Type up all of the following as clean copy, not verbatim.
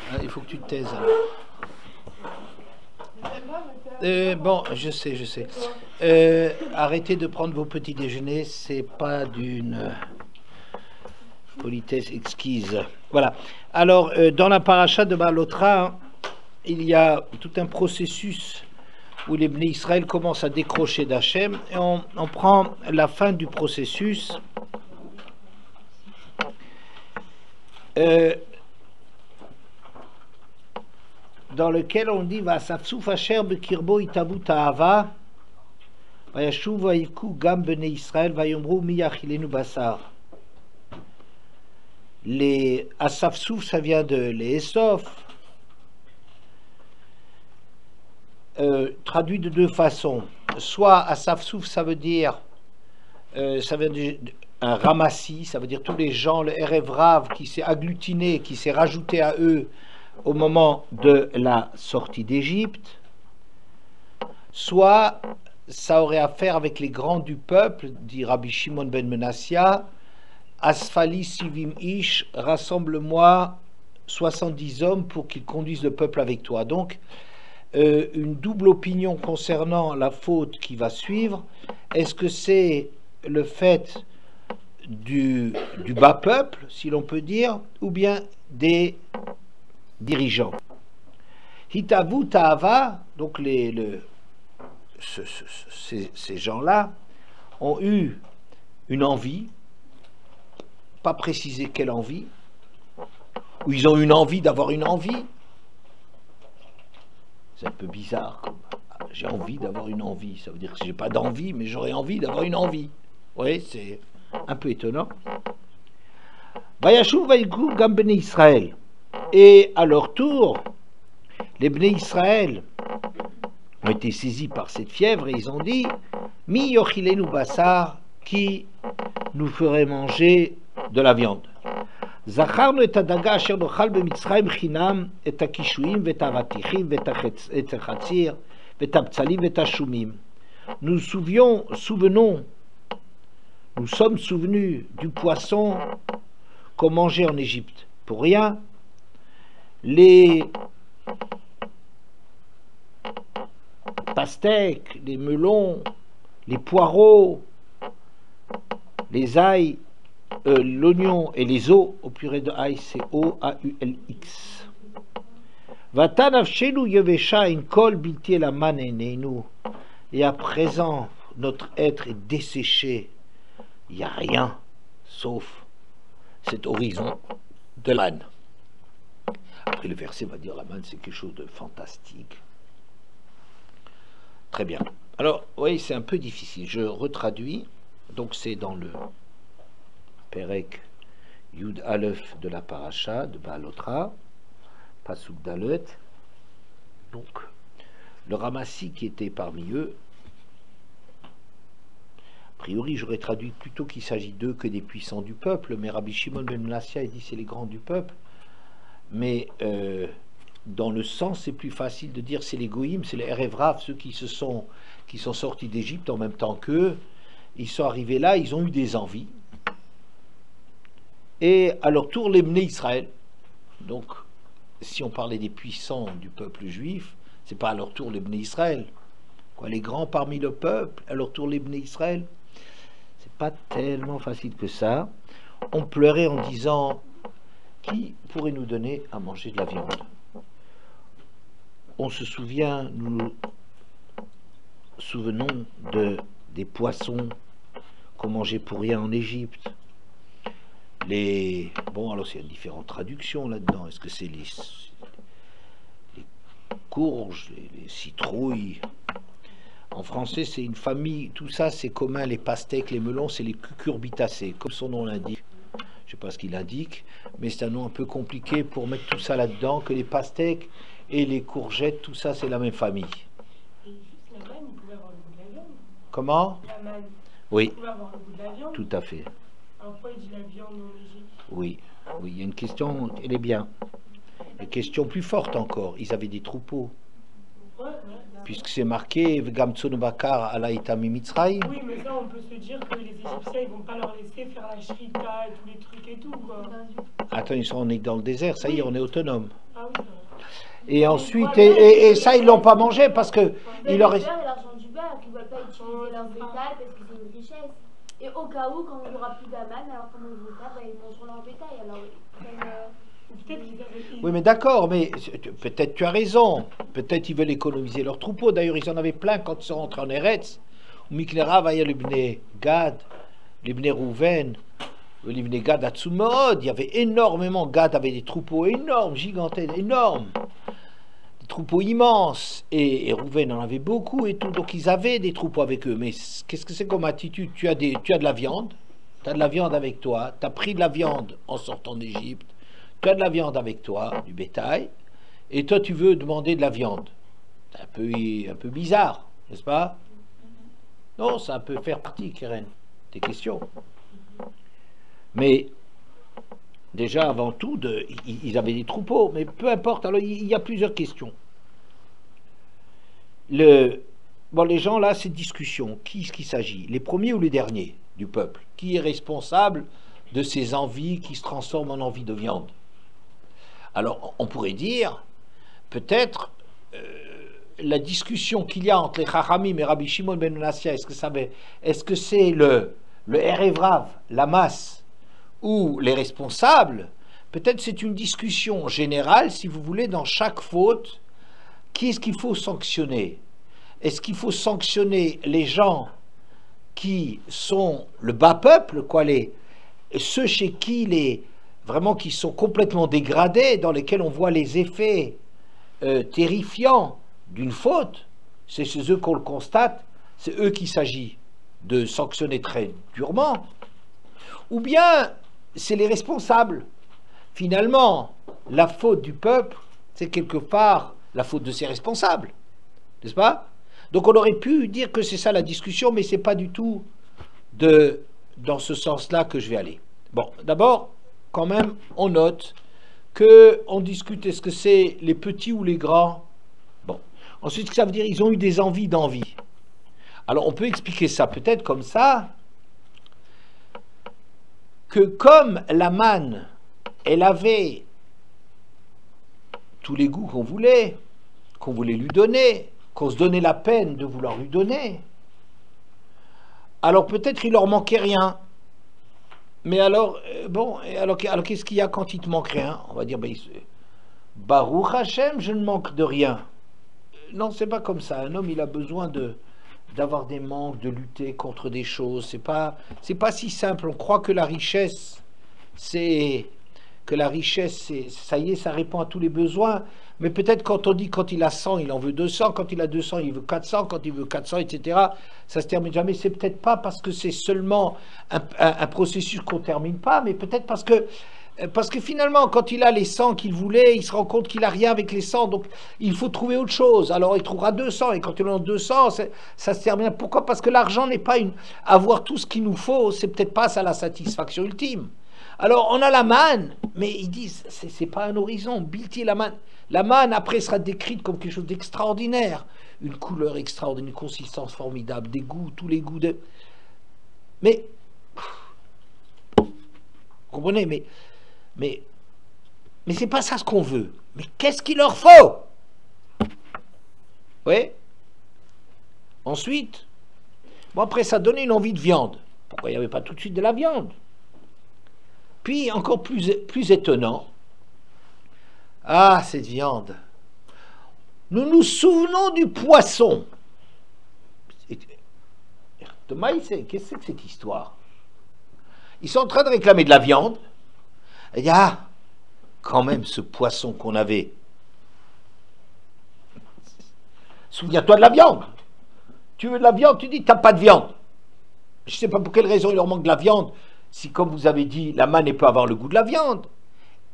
Ah, il faut que tu te taises alors. Bon, je sais. Arrêtez de prendre vos petits déjeuners, c'est pas d'une politesse exquise. Voilà. Alors, dans la paracha de Balotra, il y a tout un processus où les Bnei Israël commencent à décrocher d'Hachem, et on prend la fin du processus. Dans lequel on dit Vasafsuf Asher Bekirbo Itavu Ta'ava Vayashuv Vayiku Gam Bnei Israël Vayomru Mi Yachilenu Basar. Les Asafsuf, ça vient de l'Esof, traduit de deux façons. Soit Asafsuf, ça veut dire un ramassis, ça veut dire tous les gens, le Erev Rav qui s'est agglutiné, qui s'est rajouté à eux au moment de la sortie d'Égypte. Soit ça aurait à faire avec les grands du peuple, dit Rabbi Shimon ben Menassia, Asfali Sivim Ish, rassemble-moi 70 hommes pour qu'ils conduisent le peuple avec toi. Donc, une double opinion concernant la faute qui va suivre. Est-ce que c'est le fait du bas peuple, si l'on peut dire, ou bien des dirigeants? Hitavu Ta'ava, donc ces gens-là ont eu une envie, pas précisé quelle envie, ou ils ont une envie d'avoir une envie. C'est un peu bizarre, comme j'ai envie d'avoir une envie, ça veut dire que j'ai pas d'envie, mais j'aurais envie d'avoir une envie. Oui, c'est un peu étonnant. Vayashuv Vayiku Gam Bnei Israël. Et à leur tour, les Bnei Israël ont été saisis par cette fièvre et ils ont dit Mi yochilenu basar, qui nous ferait manger de la viande. Zacharnu et hadaga asher nochal b'mitzrayim chinam et hakishuim v'et havatichim v'et hachatzir v'et habtsalim v'et hashumim. Nous sommes souvenus du poisson qu'on mangeait en Égypte pour rien. Les pastèques, les melons, les poireaux, les ail, l'oignon et les os, au pluriel de ail, c'est O-A-U-L-X. Vatanavshenu yevesha in kol bilti elaman einenu. Et à présent, notre être est desséché. Il n'y a rien, sauf cet horizon de l'âne. Après, le verset va dire la manne, c'est quelque chose de fantastique. Très bien. Alors, oui, c'est un peu difficile. Je retraduis. Donc, c'est dans le Perek Yud Aleph de la Paracha de Balotra, Pasuk Dalet. Donc, le ramassis qui était parmi eux, a priori, j'aurais traduit plutôt qu'il s'agit d'eux que des puissants du peuple, mais Rabbi Shimon ben Menassia dit c'est les grands du peuple. Mais dans le sens, c'est plus facile de dire c'est les goïms, c'est les Erev Rav, ceux qui sont sortis d'Égypte en même temps qu'eux. Ils sont arrivés là, ils ont eu des envies. Et à leur tour, les Bnei Israël. Donc, si on parlait des puissants du peuple juif, c'est pas à leur tour les Bnei Israël. Quoi, les grands parmi le peuple, à leur tour les Bnei Israël. C'est pas tellement facile que ça. On pleurait en disant qui pourrait nous donner à manger de la viande? On se souvient, nous nous souvenons des poissons qu'on mangeait pour rien en Égypte. Bon, alors il y a différentes traductions là-dedans. Est-ce que c'est les courges, les citrouilles? En français, c'est une famille, tout ça c'est commun, les pastèques, les melons, c'est les cucurbitacées, comme son nom l'indique. Je ne sais pas ce qu'il indique, mais c'est un nom un peu compliqué pour mettre tout ça là-dedans, que les pastèques et les courgettes, tout ça c'est la même famille. Et juste la manne, il pouvait avoir le goût de la viande. Comment? La manne. Oui. Il pouvait avoir le goût de la viande. Tout à fait. Alors pourquoi il dit la viande en Égypte? Oui, il y a une question, elle est bien. Une question plus forte encore, ils avaient des troupeaux. Ouais. Puisque c'est marqué Gamtson Bakar Alaïtami Mitzraïm. Oui, mais ça, on peut se dire que les Égyptiens, ils vont pas leur laisser faire la shrita et tous les trucs et tout, quoi. Attends, on est dans le désert, ça y est, on est autonome. Ah oui, Et ensuite, Ouais, et ça, ils l'ont pas mangé parce que Mais il le leur beurre est... et l'argent du beurre, ils ne veulent pas utiliser leur bétail parce que c'est une richesse. Et au cas où, quand il n'y aura plus d'aman, alors comment ils vont faire? Bah, ils mangeront leur bétail. Alors ils prennent. Ou peut-être qu'ils avaient. Oui, mais d'accord, mais peut-être tu as raison. Peut-être ils veulent économiser leurs troupeaux. D'ailleurs, ils en avaient plein quand ils sont rentrés en Eretz. Miklera, Vaya, l'Ibné Gad, l'Ibné Rouven, l'Ibné Gad à Tsumod. Il y avait énormément. Gad avait des troupeaux énormes, gigantesques, énormes. Des troupeaux immenses. Et Rouven en avait beaucoup et tout. Donc ils avaient des troupeaux avec eux. Mais qu'est-ce que c'est comme attitude? Tu as de la viande. Tu as de la viande avec toi. Tu as pris de la viande en sortant d'Égypte. Tu as de la viande avec toi, du bétail, et toi tu veux demander de la viande. C'est un peu bizarre, n'est-ce pas? Non, ça peut faire partie, Keren, tes questions. Mais déjà, avant tout, ils avaient des troupeaux, mais peu importe, alors il y a plusieurs questions. Bon, les gens là, cette discussion, qui est-ce qu'il s'agit? Les premiers ou les derniers du peuple? Qui est responsable de ces envies qui se transforment en envie de viande? Alors, on pourrait dire, peut-être, la discussion qu'il y a entre les Chachamim et Rabbi Shimon ben Menassia, est-ce que c'est le Erev Rav, la masse, ou les responsables? Peut-être c'est une discussion générale, si vous voulez, dans chaque faute, qui est-ce qu'il faut sanctionner? Est-ce qu'il faut sanctionner les gens qui sont le bas peuple, quoi, ceux chez qui vraiment qui sont complètement dégradés, dans lesquels on voit les effets terrifiants d'une faute, c'est chez eux qu'on le constate, c'est eux qu'il s'agit de sanctionner très durement, ou bien c'est les responsables. Finalement, la faute du peuple, c'est quelque part la faute de ses responsables, n'est-ce pas? Donc on aurait pu dire que c'est ça la discussion, mais c'est pas du tout dans ce sens-là que je vais aller. Bon, d'abord, quand même, on note qu'on discute, est-ce que c'est les petits ou les grands? Bon. Ensuite, ça veut dire ils ont eu des envies d'envie. Alors, on peut expliquer ça peut-être comme ça, que comme la manne, elle avait tous les goûts qu'on voulait lui donner, qu'on se donnait la peine de vouloir lui donner, alors peut-être il leur manquait rien. Mais alors, bon, alors qu'est-ce qu'il y a quand il te manque rien? On va dire, Baruch Hashem, je ne manque de rien. Non, c'est pas comme ça. Un homme, il a besoin d'avoir des manques, de lutter contre des choses. C'est pas si simple. On croit que la richesse, ça y est, ça répond à tous les besoins. Mais peut-être quand on dit quand il a 100, il en veut 200, quand il a 200, il veut 400, quand il veut 400, etc. Ça se termine jamais. C'est peut-être pas parce que c'est seulement un processus qu'on termine pas, mais peut-être parce que finalement, quand il a les 100 qu'il voulait, il se rend compte qu'il a rien avec les 100, donc il faut trouver autre chose. Alors il trouvera 200, et quand il en a 200, ça se termine. Pourquoi? Parce que l'argent n'est pas avoir tout ce qu'il nous faut, c'est peut-être pas ça la satisfaction ultime. Alors on a la manne, mais ils disent c'est pas un horizon. Bilti la manne. La manne après sera décrite comme quelque chose d'extraordinaire, une couleur extraordinaire, une consistance formidable, des goûts, tous les goûts de. Mais vous comprenez, mais c'est pas ça ce qu'on veut. Mais qu'est-ce qu'il leur faut? Oui. Ensuite, bon après ça donnait une envie de viande. Pourquoi il n'y avait pas tout de suite de la viande? Puis, encore plus étonnant, ah, cette viande, nous nous souvenons du poisson. De maïs, qu'est-ce que c'est que cette histoire? Ils sont en train de réclamer de la viande. Et il y a quand même ce poisson qu'on avait. Souviens-toi de la viande. Tu veux de la viande, tu dis, tu n'as pas de viande. Je ne sais pas pour quelle raison il leur manque de la viande. Si, comme vous avez dit, la manne peut avoir le goût de la viande,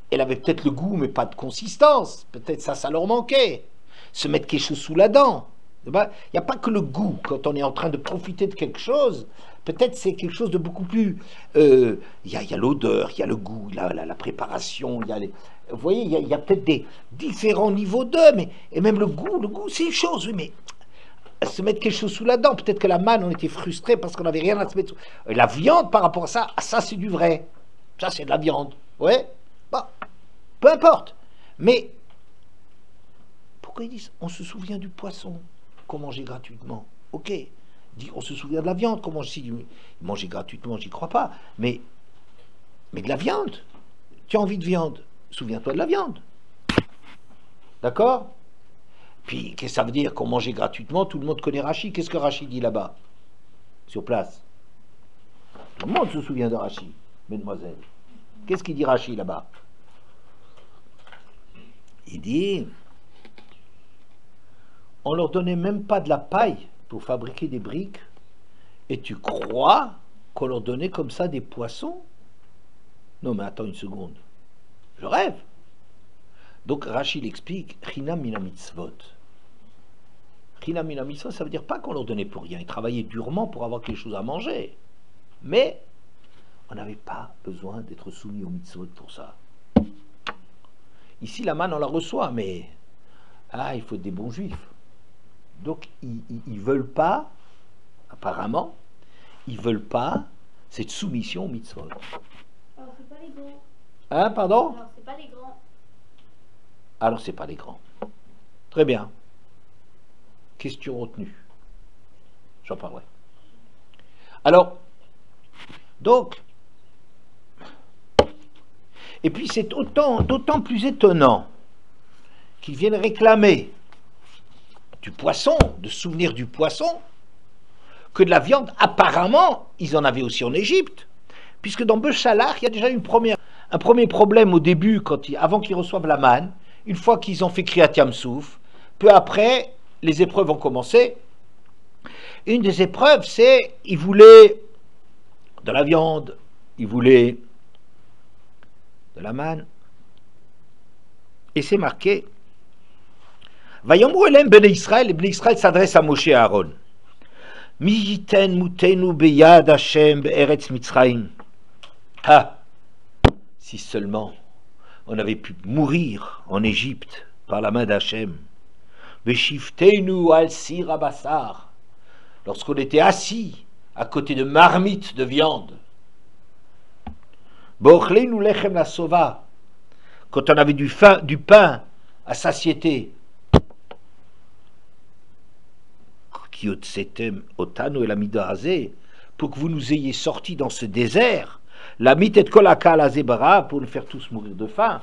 elle avait peut-être le goût, mais pas de consistance. Peut-être ça leur manquait. Se mettre quelque chose sous la dent. Il n'y a pas que le goût quand on est en train de profiter de quelque chose. Peut-être c'est quelque chose de beaucoup plus... Il y a l'odeur, il y a le goût, la préparation. Vous voyez, il y a peut-être des différents niveaux d'eux, et même le goût, c'est une chose, oui, mais... se mettre quelque chose sous la dent. Peut-être que la manne, on était frustré parce qu'on n'avait rien à se mettre sous. Et la viande, par rapport à ça c'est du vrai. Ça, c'est de la viande. Ouais. Bon, peu importe. Mais pourquoi ils disent on se souvient du poisson qu'on mangeait gratuitement? Ok. Il dit on se souvient de la viande qu'on mange. Si manger gratuitement, j'y crois pas. Mais de la viande. Tu as envie de viande, souviens-toi de la viande. D'accord? Puis, qu'est-ce que ça veut dire qu'on mangeait gratuitement? Tout le monde connaît Rachid. Qu'est-ce que Rachid dit là-bas? Sur place. Tout le monde se souvient de Rachid, mesdemoiselles. Qu'est-ce qu'il dit Rachid là-bas? Il dit on leur donnait même pas de la paille pour fabriquer des briques, et tu crois qu'on leur donnait comme ça des poissons? Non, mais attends une seconde. Je rêve. Donc Rachid explique China mina mitzvot. China mina mitzvot, ça veut dire pas qu'on leur donnait pour rien. Ils travaillaient durement pour avoir quelque chose à manger. Mais on n'avait pas besoin d'être soumis aux mitzvot pour ça. Ici, la manne, on la reçoit, mais il faut être des bons juifs. Donc, ils ne veulent pas, apparemment, ils ne veulent pas cette soumission aux mitzvot. Alors, c'est pas les grands. Hein, pardon? Alors, c'est pas les grands. Alors, c'est pas les grands. Très bien. Question retenue. J'en parlerai. Alors, donc, et puis c'est d'autant plus étonnant qu'ils viennent réclamer du poisson, de souvenir du poisson, que de la viande. Apparemment, ils en avaient aussi en Égypte, puisque dans Béchalach, il y a déjà un premier problème au début, avant qu'ils reçoivent la manne. Une fois qu'ils ont fait Kriyat Yam-Souf, peu après, les épreuves ont commencé. Une des épreuves, c'est ils voulaient de la viande, ils voulaient de la manne. Et c'est marqué Vayomru elem bnei Israël, et bnei Israël s'adresse à Moshe et à Aaron. Mi yiten mutenu beyad Hashem be'eretz Mitzrayim. Ah, si seulement on avait pu mourir en Égypte par la main d'Hachem. Beshiftenu al sir abassar, lorsqu'on était assis à côté de marmites de viande. Bochlenu lechem la sova, quand on avait du pain à satiété. Kiotsetem otanu el amida hazeh, pour que vous nous ayez sortis dans ce désert. La mitet kolaka la zebara, pour nous faire tous mourir de faim.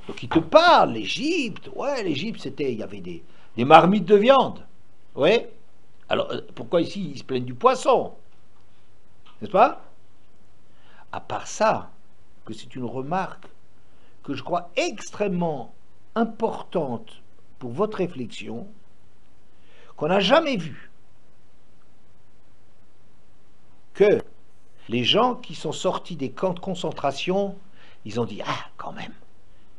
Donc il te parle, l'Égypte. Ouais, l'Égypte, il y avait des marmites de viande. Ouais. Alors pourquoi ici ils se plaignent du poisson? N'est-ce pas? À part ça, que c'est une remarque que je crois extrêmement importante pour votre réflexion, qu'on n'a jamais vu que les gens qui sont sortis des camps de concentration, ils ont dit quand même,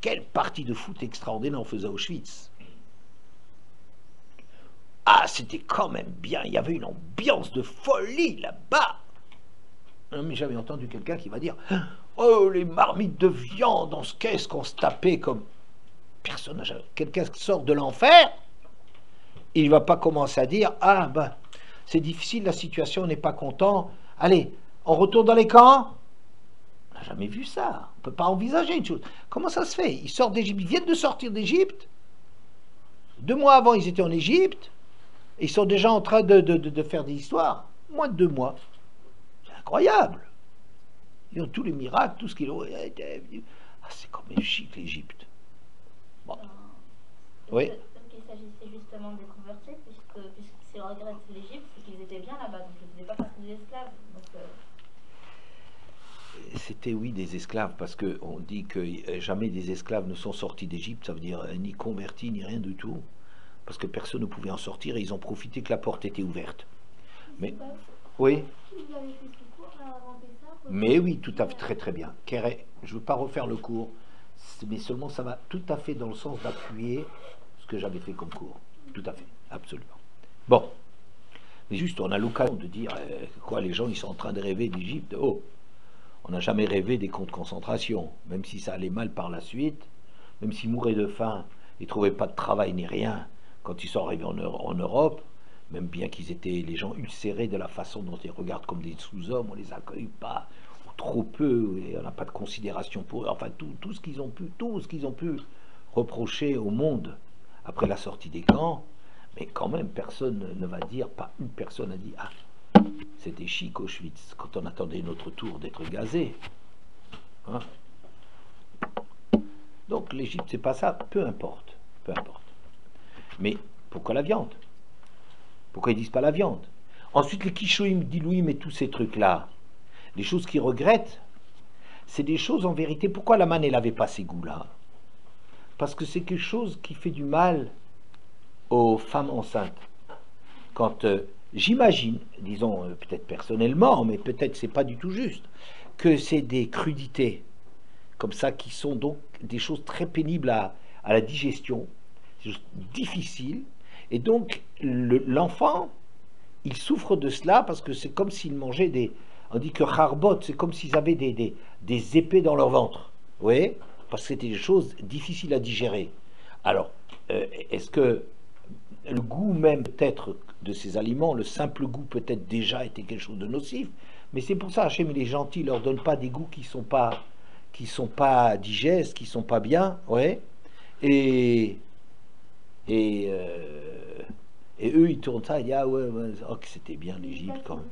quelle partie de foot extraordinaire on faisait à Auschwitz. C'était quand même bien, il y avait une ambiance de folie là-bas. Non, mais j'avais entendu quelqu'un qui va dire oh, les marmites de viande, qu'est-ce qu'on se tapait comme personne. Quelqu'un qui sort de l'enfer, il ne va pas commencer à dire c'est difficile, la situation, on n'est pas content. Allez, on retourne dans les camps. On n'a jamais vu ça. On ne peut pas envisager une chose. Comment ça se fait? Ils sortent d'Égypte, ils viennent de sortir d'Égypte. 2 mois avant, ils étaient en Égypte. Et ils sont déjà en train de faire des histoires. Moins de 2 mois. C'est incroyable. Ils ont tous les miracles, tout ce qu'ils ont. C'est comme chic, l'Égypte. Bon. Oui. Peut-être qu'il s'agissait justement des convertis, puisque si on regrette l'Égypte, c'est qu'ils étaient bien là-bas, donc ils ne faisaient pas partie des esclaves. C'était oui des esclaves, parce qu'on dit que jamais des esclaves ne sont sortis d'Égypte, ça veut dire ni convertis, ni rien du tout, parce que personne ne pouvait en sortir et ils ont profité que la porte était ouverte. Mais, oui. Mais oui, tout à fait, très très bien. Je ne veux pas refaire le cours, mais seulement ça va tout à fait dans le sens d'appuyer ce que j'avais fait comme cours. Tout à fait, absolument. Bon, mais juste, on a l'occasion de dire, quoi, les gens, ils sont en train de rêver d'Égypte. Oh, on n'a jamais rêvé des camps de concentration, même si ça allait mal par la suite, même s'ils mouraient de faim, ils ne trouvaient pas de travail ni rien quand ils sont arrivés en Europe, même bien qu'ils étaient les gens ulcérés de la façon dont ils regardent comme des sous-hommes, on les accueille pas, ou trop peu, et on n'a pas de considération pour eux, enfin tout ce qu'ils ont pu reprocher au monde après la sortie des camps, mais quand même, personne ne va dire, pas une personne a dit, ah, c'était chic Auschwitz, quand on attendait notre tour d'être gazé. Hein? Donc l'Égypte, c'est pas ça, peu importe, peu importe. Mais pourquoi la viande? Pourquoi ils disent pas la viande? Ensuite, les kishoïm, dilouim et tous ces trucs-là, les choses qu'ils regrettent, c'est des choses en vérité. Pourquoi la manne, elle n'avait pas ces goûts-là? Parce que c'est quelque chose qui fait du mal aux femmes enceintes. Quand j'imagine, disons peut-être personnellement, mais peut-être c'est pas du tout juste, que c'est des crudités comme ça qui sont donc des choses très pénibles à la digestion, des choses difficiles, et donc l'enfant, il souffre de cela parce que c'est comme s'il mangeait des... On dit que harbot, c'est comme s'ils avaient des épées dans leur ventre. Vous voyez? Parce que c'était des choses difficiles à digérer. Alors, est-ce que le goût même peut-être de ces aliments, le simple goût peut-être déjà était quelque chose de nocif, mais c'est pour ça, Hachem, il est gentil, il leur donne pas des goûts qui sont pas digestes, qui sont pas bien, ouais. Et eux, ils tournent ça, ils disent, ah ouais, oh, que c'était bien l'Égypte quand même.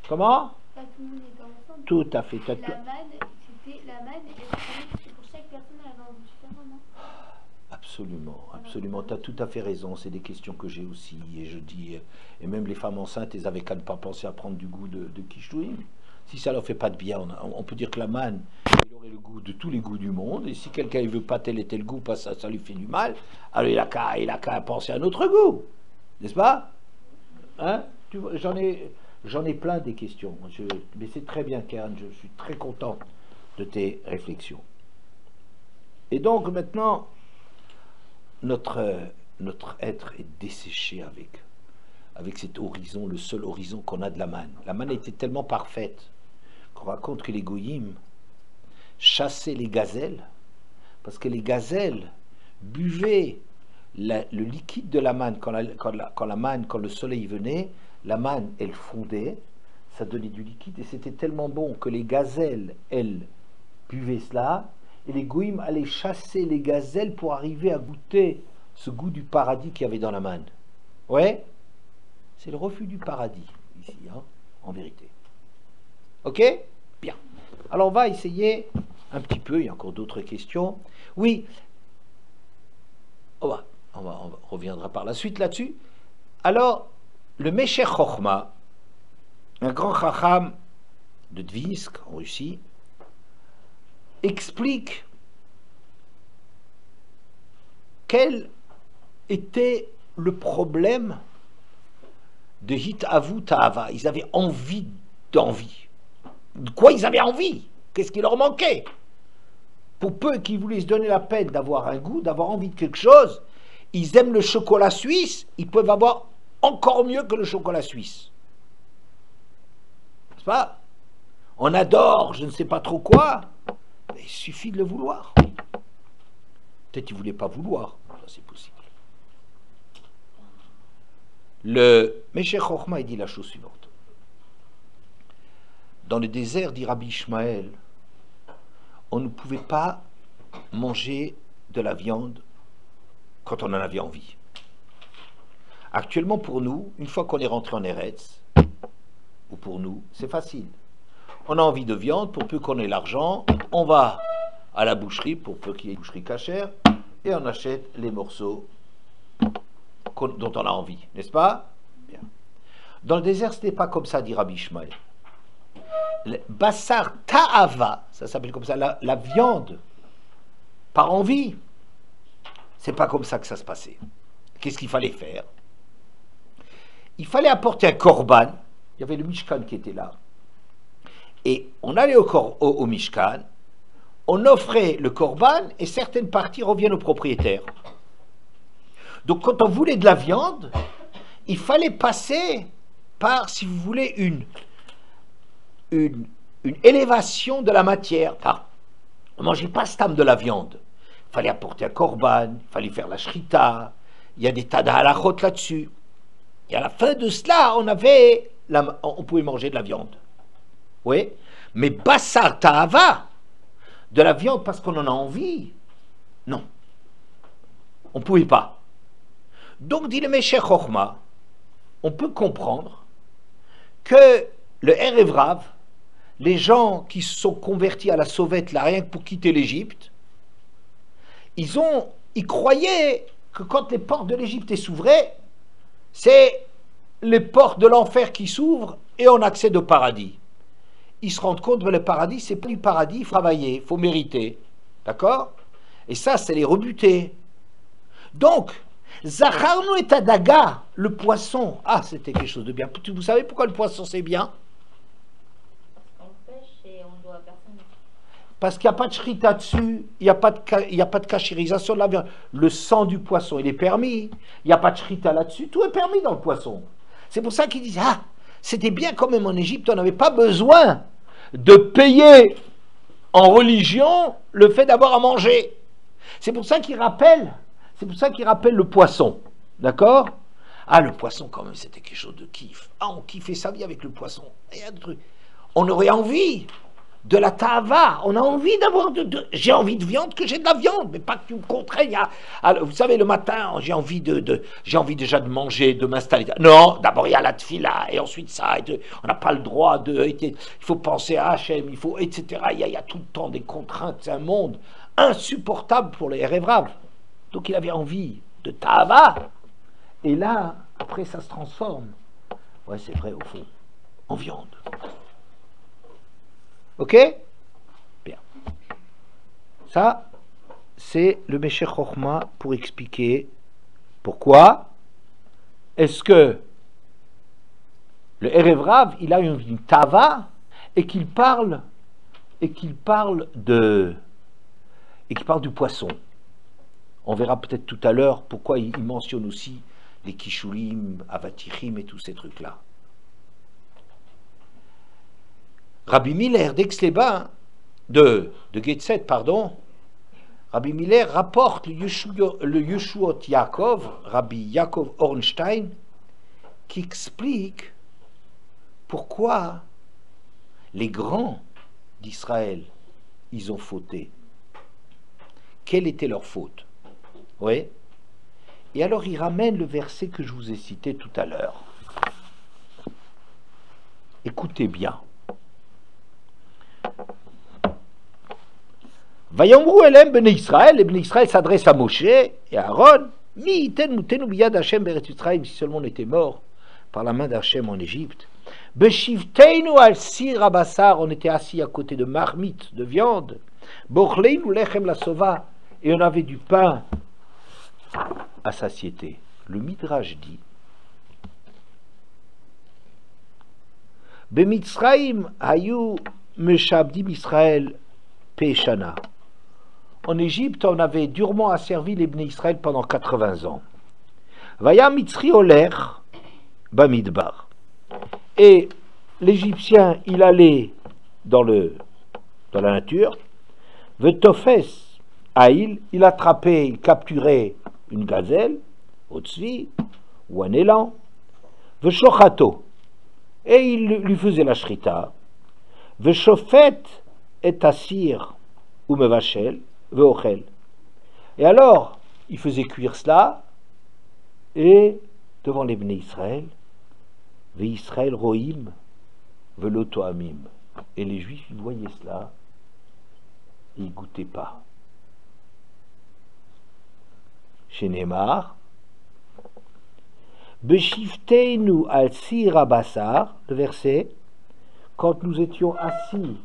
Comment? Pas tout le monde était ensemble. Tout à fait. La manne, c'est pour chaque personne, elle avait envie différemment. Absolument, absolument. Tu as tout à fait raison. C'est des questions que j'ai aussi. Et je dis, et même les femmes enceintes, elles avaient qu'à ne pas penser à prendre du goût de kishouim. Si ça leur fait pas de bien, on peut dire que la manne, il aurait le goût de tous les goûts du monde. Et si quelqu'un ne veut pas tel et tel goût parce que ça lui fait du mal, alors il a qu'à penser à un autre goût. N'est-ce pas? Hein? J'en ai plein des questions. Mais c'est très bien, Karen. Je suis très content de tes réflexions. Et donc maintenant, notre être est desséché avec cet horizon, le seul horizon qu'on a de la manne. La manne était tellement parfaite qu'on raconte que les goyim chassaient les gazelles, parce que les gazelles buvaient le liquide de la manne. Quand le soleil venait, la manne, elle fondait, ça donnait du liquide, et c'était tellement bon que les gazelles, elles, buvaient cela, et les goïms allaient chasser les gazelles pour arriver à goûter ce goût du paradis qu'il y avait dans la manne. Ouais? C'est le refus du paradis, ici, hein, en vérité. Ok? Bien. Alors on va essayer un petit peu, il y a encore d'autres questions. Oui, on reviendra par la suite là-dessus. Alors, le Meshech Chochma, un grand chacham de Dvinsk, en Russie, explique quel était le problème de Hitavu Ta'ava. Ils avaient envie d'envie. De quoi ils avaient envie? Qu'est-ce qui leur manquait? Pour peu qu'ils voulaient se donner la peine d'avoir un goût, d'avoir envie de quelque chose, ils aiment le chocolat suisse, ils peuvent avoir encore mieux que le chocolat suisse. N'est-ce pas? On adore je ne sais pas trop quoi, mais il suffit de le vouloir. Peut-être qu'ils ne voulaient pas vouloir, ça c'est possible. Le Meshech Chochma, il dit la chose suivante. Dans le désert, dit Rabbi Ishmael, on ne pouvait pas manger de la viande quand on en avait envie. Actuellement, pour nous, une fois qu'on est rentré en Eretz, ou pour nous, c'est facile. On a envie de viande, pour peu qu'on ait l'argent, on va à la boucherie, pour peu qu'il y ait une boucherie cachère, et on achète les morceaux dont on a envie, n'est-ce pas? Bien. Dans le désert, ce n'est pas comme ça, dit Rabbi Ishmael. Le Bassar Ta'ava, ça s'appelle comme ça, la viande, par envie, c'est pas comme ça que ça se passait. Qu'est-ce qu'il fallait faire? Il fallait apporter un korban. Il y avait le Mishkan qui était là. Et on allait au Mishkan, on offrait le korban et certaines parties reviennent au propriétaire. Donc quand on voulait de la viande, il fallait passer par, si vous voulez, une élévation de la matière. Car on ne mangeait pas stam de la viande. Il fallait apporter un korban, il fallait faire la shrita, il y a des tas d'halachot là-dessus. Et à la fin de cela, on pouvait manger de la viande. Oui, mais Bassar Ta'ava, de la viande parce qu'on en a envie, non. On ne pouvait pas. Donc, dit le Meshech Chochma, on peut comprendre que le Erev Rav, les gens qui se sont convertis à la sauvette là, rien que pour quitter l'Égypte, ils croyaient que quand les portes de l'Égypte s'ouvraient, c'est les portes de l'enfer qui s'ouvrent et on accède au paradis. Ils se rendent compte que le paradis, c'est pas du paradis, il faut travailler, il faut mériter. D'accord? Et ça, c'est les rebuter. Donc, Zacharnu et Adaga, le poisson, c'était quelque chose de bien. Vous savez pourquoi le poisson c'est bien? On le pêche et on doit à personne. Parce qu'il n'y a pas de shrita dessus, il n'y a pas de cachérisation de la viande. Le sang du poisson, il est permis. Il n'y a pas de shrita là-dessus, tout est permis dans le poisson. C'est pour ça qu'ils disent, c'était bien quand même en Égypte, on n'avait pas besoin de payer en religion le fait d'avoir à manger. C'est pour ça qu'ils rappellent le poisson. D'accord? Le poisson quand même, c'était quelque chose de kiff. On kiffait sa vie avec le poisson. Il y a des trucs. On aurait envie de la tava, on a envie d'avoir j'ai envie de viande, que j'ai de la viande, mais pas que tu me contraignes vous savez, le matin, j'ai envie déjà de manger, de m'installer. Non, d'abord il y a la tfila, et ensuite ça, on n'a pas le droit il faut penser à Hachem, il faut, etc. Il y a tout le temps des contraintes, c'est un monde insupportable pour les Erev Rav. Donc il avait envie de tava, et là, après ça se transforme, ouais c'est vrai au fond, en viande. Ok? Bien. Ça, c'est le Meshech Chochma pour expliquer pourquoi est-ce que le Erev Rav, il a une tava et qu'il parle du poisson. On verra peut-être tout à l'heure pourquoi il mentionne aussi les kishulim, avatichim et tous ces trucs-là. Rabbi Miller d'Aix-les-Bains, de Getzet, pardon, Rabbi Miller rapporte le Yeshuot Yaakov, Rabbi Yaakov Ornstein, qui explique pourquoi les grands d'Israël, ils ont fauté. Quelle était leur faute? Oui. Et alors il ramène le verset que je vous ai cité tout à l'heure. Écoutez bien. Vayomru elem bnei Israël, les bnei Israël s'adressent à Moshe et à Aaron. Mi iten mutenu biyad Hashem beret Yisraël, si seulement on était mort par la main d'Hachem en Égypte. Beshivteinu al sir abassar, on était assis à côté de marmites de viande. Bochleinu lechem la sova, et on avait du pain à satiété. Le Midrash dit Bemitzraim hayu meshabdim Israël peshana. En Égypte, on avait durement asservi les Bnei Israël pendant 80 ans. Vaya mitzri oler bamidbar. Et l'Égyptien, il allait dans la nature. Vetofes aïl, il attrapait, il capturait une gazelle, otzvi, ou un élan. Veshochato, et il lui faisait la shrita. Veshofet et assir ou mevachel. Et alors, il faisait cuire cela, et devant les Bnei Israël, ve Israël rohim, veloto amim. Et les Juifs, ils voyaient cela, et ils ne goûtaient pas. Chez Neymar, Beshifteinu al sir abassar, le verset, quand nous étions assis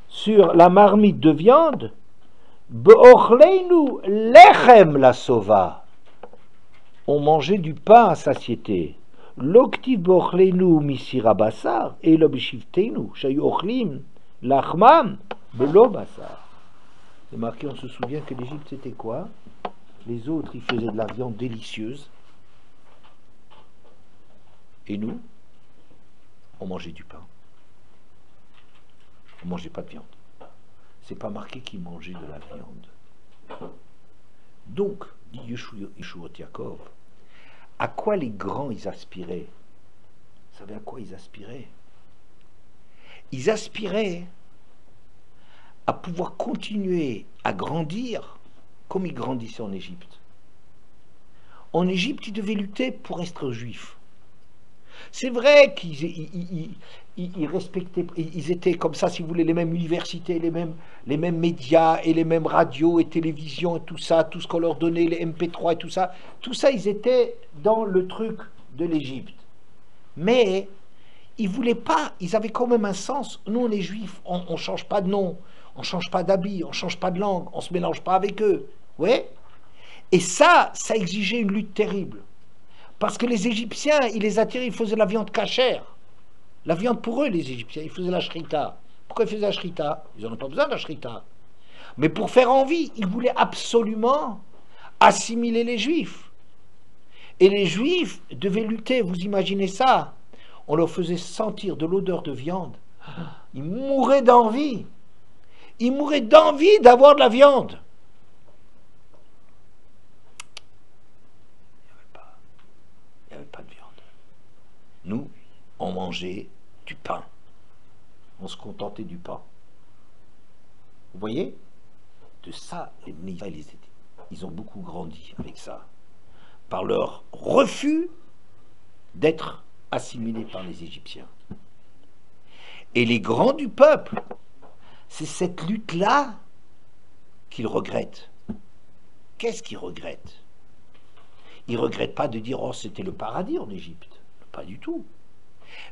sur la marmite de viande, Be'ochleinu lechem la sova, on mangeait du pain à satiété. L'oktiv be'ochleinu misir abassar, et lo beshivteinu, shayu ochlim, lachmam, belo bassar. C'est marqué, on se souvient que l'Égypte c'était quoi? Les autres, ils faisaient de la viande délicieuse. Et nous, on mangeait du pain. On ne mangeait pas de viande. C'est pas marqué qu'ils mangeaient de la viande. Donc, dit Yeshuot Yaakov, à quoi les grands ils aspiraient? Vous savez à quoi ils aspiraient? Ils aspiraient à pouvoir continuer à grandir comme ils grandissaient en Égypte. en Égypte, ils devaient lutter pour être juifs. C'est vrai qu'ils respectaient, ils étaient comme ça, si vous voulez, les mêmes universités, les mêmes médias et les mêmes radios et télévisions et tout ça, tout ce qu'on leur donnait, les MP3 et tout ça, ils étaient dans le truc de l'Égypte. Mais ils voulaient pas, ils avaient quand même un sens. Nous, on est juifs, on ne change pas de nom, on ne change pas d'habit, on ne change pas de langue, on ne se mélange pas avec eux. Ouais. Et ça exigeait une lutte terrible. Parce que les Égyptiens, ils les attiraient, ils faisaient la viande cachère. La viande pour eux, les Égyptiens, ils faisaient la shrita. Pourquoi ils faisaient la shrita? Ils n'en ont pas besoin de la shrita. Mais pour faire envie, ils voulaient absolument assimiler les Juifs. Et les Juifs devaient lutter, vous imaginez ça? On leur faisait sentir de l'odeur de viande. Ils mouraient d'envie. Ils mouraient d'envie d'avoir de la viande. Il n'y avait pas de viande. Nous, on mangeait du pain. On se contentait du pain. Vous voyez? De ça, les Israël, ils ont beaucoup grandi avec ça. Par leur refus d'être assimilés par les Égyptiens. Et les grands du peuple, c'est cette lutte-là qu'ils regrettent. Qu'est-ce qu'ils regrettent? Ils ne regrettent pas de dire « Oh, c'était le paradis en Égypte ». Pas du tout.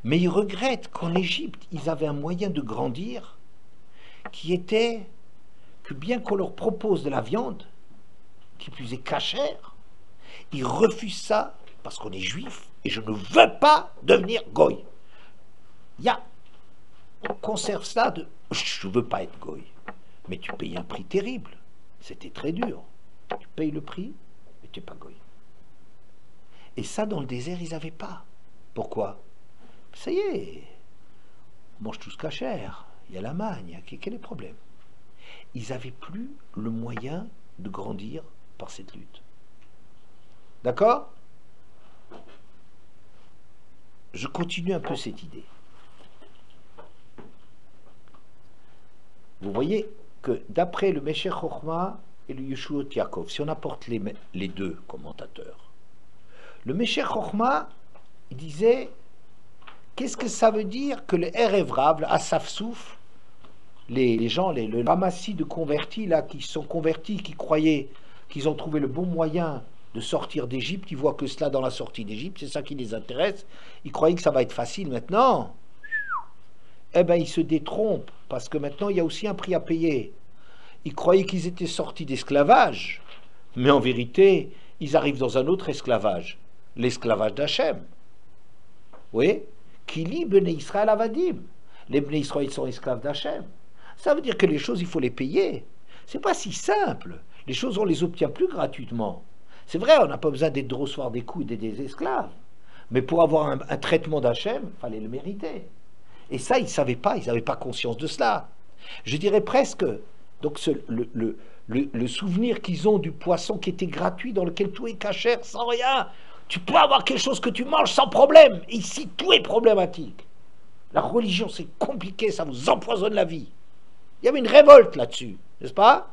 Mais ils regrettent qu'en Égypte, ils avaient un moyen de grandir qui était que bien qu'on leur propose de la viande, qui plus est cachère, ils refusent ça parce qu'on est juif et je ne veux pas devenir goy. On conserve ça de « je ne veux pas être goy ». Mais tu payes un prix terrible. C'était très dur. Tu payes le prix, mais tu n'es pas goy. Et ça, dans le désert, ils n'avaient pas. Pourquoi? Ça y est, on mange tous cachère, il y a la magne, quel est le problème? Ils n'avaient plus le moyen de grandir par cette lutte. D'accord? Je continue un peu cette idée. Vous voyez que d'après le Meshech Chochma et le Yeshuot Yaakov, si on apporte les deux commentateurs, le Meshech Chochma, il disait, qu'est-ce que ça veut dire que le Erev Rav, le Asaf Souf, les gens, le ramassis de convertis, là, qui sont convertis, qui croyaient qu'ils ont trouvé le bon moyen de sortir d'Égypte, ils voient que cela dans la sortie d'Égypte, c'est ça qui les intéresse, ils croyaient que ça va être facile maintenant. Eh bien, ils se détrompent, parce que maintenant, il y a aussi un prix à payer. Ils croyaient qu'ils étaient sortis d'esclavage, mais en vérité, ils arrivent dans un autre esclavage, l'esclavage d'Hachem. Vous voyez? Qui lit Bnei Israël Avadim. Les Bnei Israël sont esclaves d'Hachem. Ça veut dire que les choses, il faut les payer. C'est pas si simple. Les choses, on les obtient plus gratuitement. C'est vrai, on n'a pas besoin d'être de recevoir des coups et des esclaves. Mais pour avoir un traitement d'Hachem, il fallait le mériter. Et ça, ils ne savaient pas, ils n'avaient pas conscience de cela. Je dirais presque, donc le souvenir qu'ils ont du poisson qui était gratuit, dans lequel tout est cachère, sans rien. Tu peux avoir quelque chose que tu manges sans problème. Ici, tout est problématique. La religion, c'est compliqué, ça vous empoisonne la vie. Il y avait une révolte là-dessus, n'est-ce pas?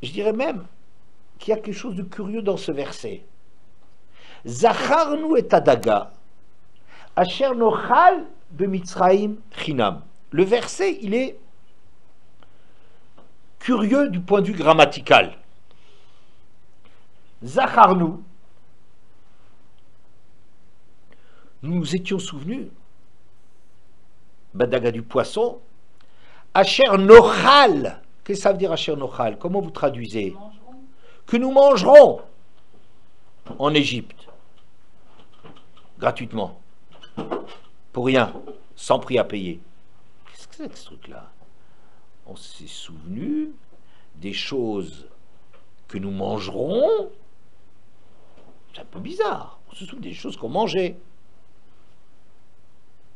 Je dirais même qu'il y a quelque chose de curieux dans ce verset. Zacharnu et adaga, asher nochal bemitzraim chinam. Le verset, il est curieux du point de vue grammatical. Zacharnu, nous nous étions souvenus, Badaga du poisson, Asher Nochal, qu'est-ce que ça veut dire Asher Nochal? Comment vous traduisez? Que nous mangerons en Égypte, gratuitement, pour rien, sans prix à payer. Qu'est-ce que c'est que ce truc-là? On s'est souvenu des choses que nous mangerons. C'est un peu bizarre. On se souvient des choses qu'on mangeait.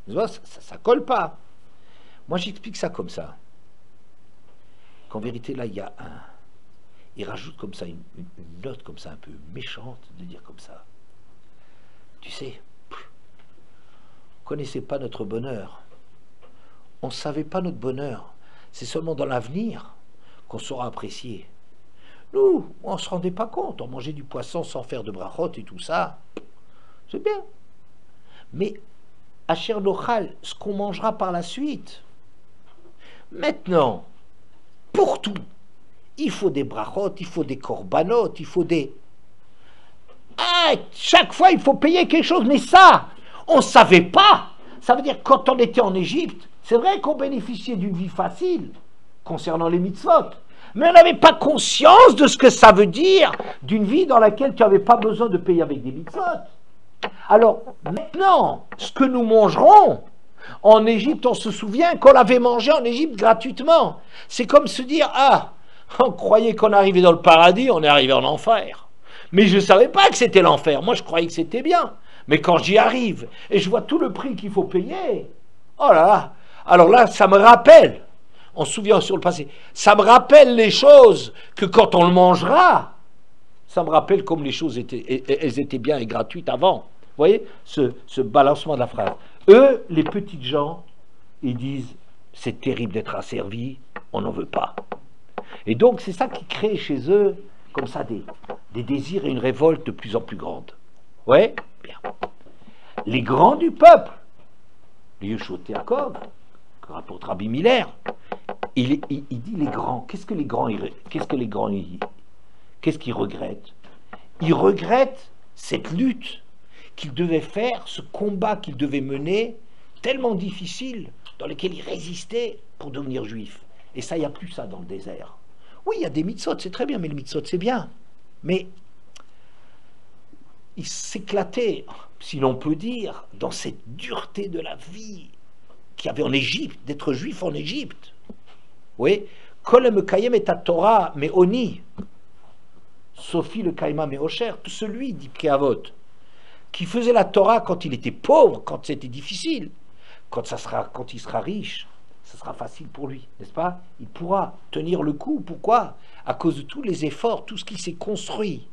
Ça colle pas. Moi, j'explique ça comme ça. Qu'en vérité, là, il y a un... Il rajoute comme ça une note comme ça, un peu méchante, de dire comme ça. Tu sais, on ne connaissait pas notre bonheur. On ne savait pas notre bonheur. C'est seulement dans l'avenir qu'on saura apprécier. Nous, on ne se rendait pas compte. On mangeait du poisson sans faire de brachot et tout ça. C'est bien. Mais, Asher Nochal, ce qu'on mangera par la suite. Maintenant, pour tout, il faut des brachot, il faut des korbanot, il faut des... Ah, chaque fois, il faut payer quelque chose. Mais ça, on ne savait pas. Ça veut dire, quand on était en Égypte, c'est vrai qu'on bénéficiait d'une vie facile concernant les mitzvot. Mais on n'avait pas conscience de ce que ça veut dire d'une vie dans laquelle tu n'avais pas besoin de payer avec des mitzvot. Alors, maintenant, ce que nous mangerons, en Égypte, on se souvient qu'on l'avait mangé en Égypte gratuitement. C'est comme se dire, ah, on croyait qu'on arrivait dans le paradis, on est arrivé en enfer. Mais je ne savais pas que c'était l'enfer. Moi, je croyais que c'était bien. Mais quand j'y arrive, et je vois tout le prix qu'il faut payer, oh là là, alors là, ça me rappelle, on se souvient sur le passé, ça me rappelle les choses que quand on le mangera, ça me rappelle comme les choses elles étaient bien et gratuites avant. Vous voyez, ce balancement de la phrase. Eux, les petites gens, ils disent, c'est terrible d'être asservi, on n'en veut pas. Et donc, c'est ça qui crée chez eux, comme ça, des désirs et une révolte de plus en plus grande. Ouais, bien. Les grands du peuple, le Yeshua Yaakov, que rapporte Rabbi Miller, il dit les grands. Qu'est-ce que les grands qu'est-ce qu'ils regrettent? Ils regrettent cette lutte qu'ils devaient faire, ce combat qu'ils devaient mener, tellement difficile, dans lequel ils résistaient pour devenir juifs. Et ça, il n'y a plus ça dans le désert. Oui, il y a des mitzvot, c'est très bien, mais les mitzvot, c'est bien. Mais ils s'éclataient, si l'on peut dire, dans cette dureté de la vie qu'il y avait en Égypte, d'être juif en Égypte. Oui, Kol Mekayem et Torah, mais Oni, Sophie le Kaima mais Osher, celui, dit Pkeavot, qui faisait la Torah quand il était pauvre, quand c'était difficile, quand il sera riche, ce sera facile pour lui, n'est-ce pas? Il pourra tenir le coup. Pourquoi? À cause de tous les efforts, tout ce qui s'est construit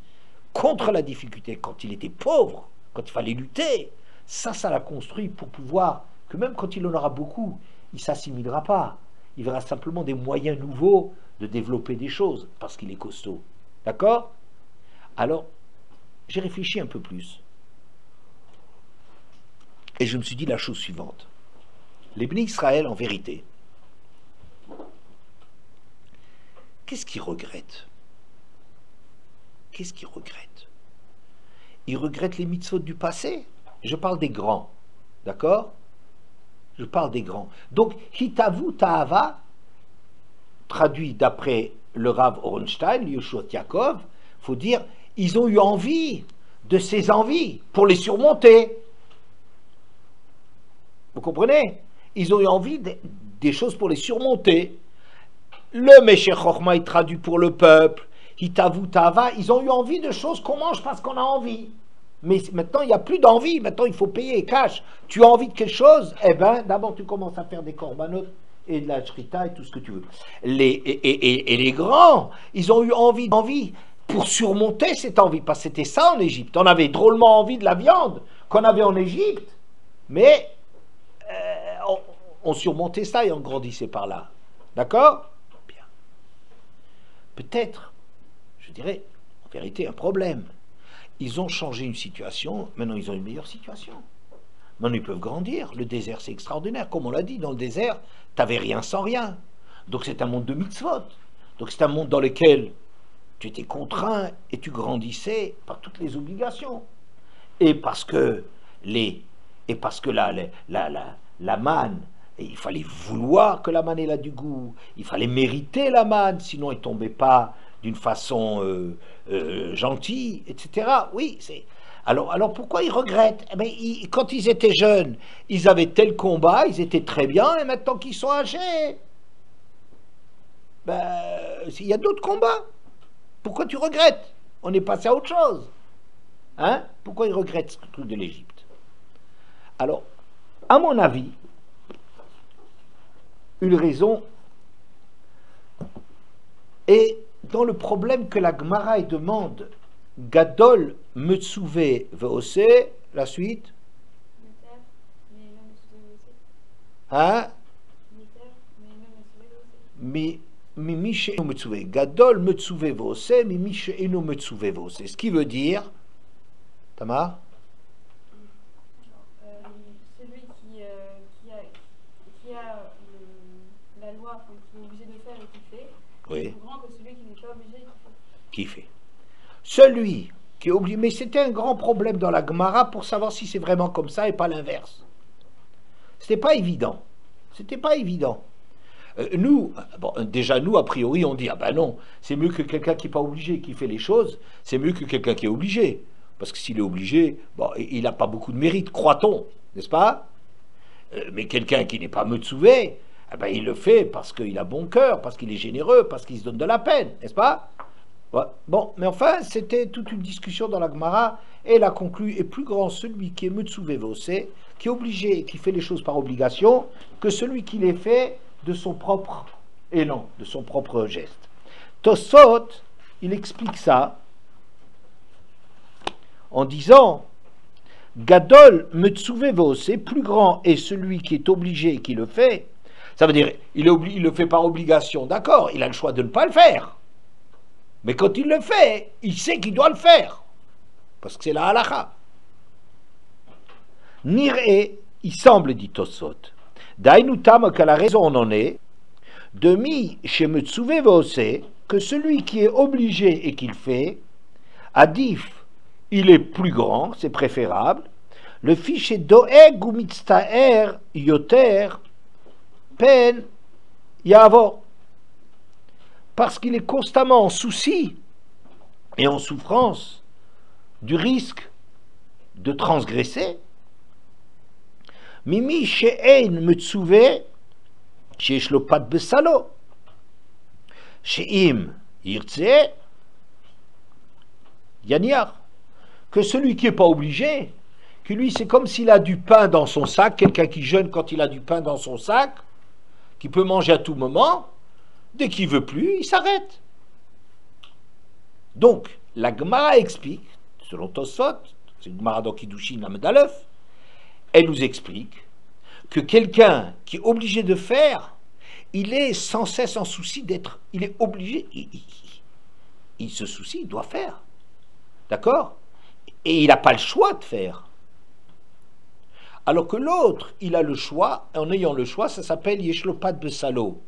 contre la difficulté, quand il était pauvre, quand il fallait lutter, ça l'a construit pour pouvoir, que même quand il en aura beaucoup, il ne s'assimilera pas. Il verra simplement des moyens nouveaux de développer des choses, parce qu'il est costaud. D'accord? Alors, j'ai réfléchi un peu plus. Et je me suis dit la chose suivante. Les Bnei Israël, en vérité, qu'est-ce qu'ils regrettent? Qu'est-ce qu'ils regrettent? Ils regrettent les mitzvot du passé. Je parle des grands. D'accord? Je parle des grands. Donc, Hitavu Ta'ava, traduit d'après le Rav Orenstein, Yeshua Yaakov, il faut dire, ils ont eu envie de ces envies pour les surmonter. Vous comprenez? Ils ont eu envie des choses pour les surmonter. Le Meshech Chochma est traduit pour le peuple. Hitavu Ta'ava, ils ont eu envie de choses qu'on mange parce qu'on a envie. Mais maintenant, il n'y a plus d'envie. Maintenant, il faut payer cash. Tu as envie de quelque chose, eh bien, d'abord, tu commences à faire des korbanot et de la shrita et tout ce que tu veux. Et les grands, ils ont eu envie pour surmonter cette envie. Parce que c'était ça en Égypte. On avait drôlement envie de la viande qu'on avait en Égypte. Mais on surmontait ça et on grandissait par là. D'accord? Bien. Peut-être, je dirais, en vérité, un problème. Ils ont changé une situation, maintenant ils ont une meilleure situation. Maintenant ils peuvent grandir. Le désert, c'est extraordinaire. Comme on l'a dit, dans le désert, tu n'avais rien sans rien. Donc c'est un monde de mitzvot. Donc c'est un monde dans lequel tu étais contraint et tu grandissais par toutes les obligations. Et parce que la manne, et il fallait vouloir que la manne ait du goût, il fallait mériter la manne, sinon elle ne tombait pas d'une façon gentille, etc. Oui, c'est... Alors pourquoi ils regrettent? Eh bien, quand ils étaient jeunes, ils avaient tel combat, ils étaient très bien, et maintenant qu'ils sont âgés, il y a d'autres combats. Pourquoi tu regrettes? On est passé à autre chose. Hein? Pourquoi ils regrettent ce truc de l'Égypte? Alors, à mon avis, une raison est dans le problème que la Gemara demande, Gadol Metsuve Veose, la suite. Hein? mimi she'enu metzuve. Gadol metzuve vose, mimi she'enu metzuve vose. Ce qui veut dire, Tamar, Celui qui a la loi, enfin, qui est obligé de faire et qui fait, oui, est plus grand que celui qui n'est pas obligé et qui fait. qui fait. Celui qui est obligé, mais c'était un grand problème dans la Gemara pour savoir si c'est vraiment comme ça et pas l'inverse. C'était pas évident. C'était pas évident. Nous, bon, déjà nous, a priori, on dit, ah ben non, c'est mieux que quelqu'un qui n'est pas obligé, qui fait les choses, c'est mieux que quelqu'un qui est obligé. Parce que s'il est obligé, bon, il n'a pas beaucoup de mérite, croit-on, n'est-ce pas? Mais quelqu'un qui n'est pas Metzuvé, eh ben, il le fait parce qu'il a bon cœur, parce qu'il est généreux, parce qu'il se donne de la peine, n'est-ce pas? Ouais. Bon, mais enfin, c'était toute une discussion dans la Gemara, et elle a conclu, est plus grand celui qui est Metzuvé Vosé, qui est obligé et qui fait les choses par obligation, que celui qui les fait de son propre élan, de son propre geste. Tosot, il explique ça en disant Gadol Metzuvé Vosé, plus grand est celui qui est obligé et qui le fait. Ça veut dire, il le fait par obligation, d'accord, il a le choix de ne pas le faire. Mais quand il le fait, il sait qu'il doit le faire. Parce que c'est la halakha. Nir'e, il semble, dit Tosot. Dainu tam, qu'à la raison on en est, demi chez Metzuvé Vosé, que celui qui est obligé et qui le fait, adif, il est plus grand, c'est préférable. Le fichier doeg ou mitztaer yoter pen yavor. Parce qu'il est constamment en souci et en souffrance du risque de transgresser. Mimi she'ein metzuvé she'esh lo pat besalo she'im yirtze yaniar. Que celui qui n'est pas obligé, que lui c'est comme s'il a du pain dans son sac, quelqu'un qui jeûne quand il a du pain dans son sac, qui peut manger à tout moment, dès qu'il veut plus, il s'arrête. Donc, la Gemara explique, selon Tosot, c'est une Gemara dans Kiddushin Lamed Aleph, elle nous explique que quelqu'un qui est obligé de faire, il est sans cesse en souci d'être, il est obligé, il se soucie, il doit faire. D'accord? Et il n'a pas le choix de faire. Alors que l'autre, il a le choix, en ayant le choix, ça s'appelle Yeshlopat Besalo.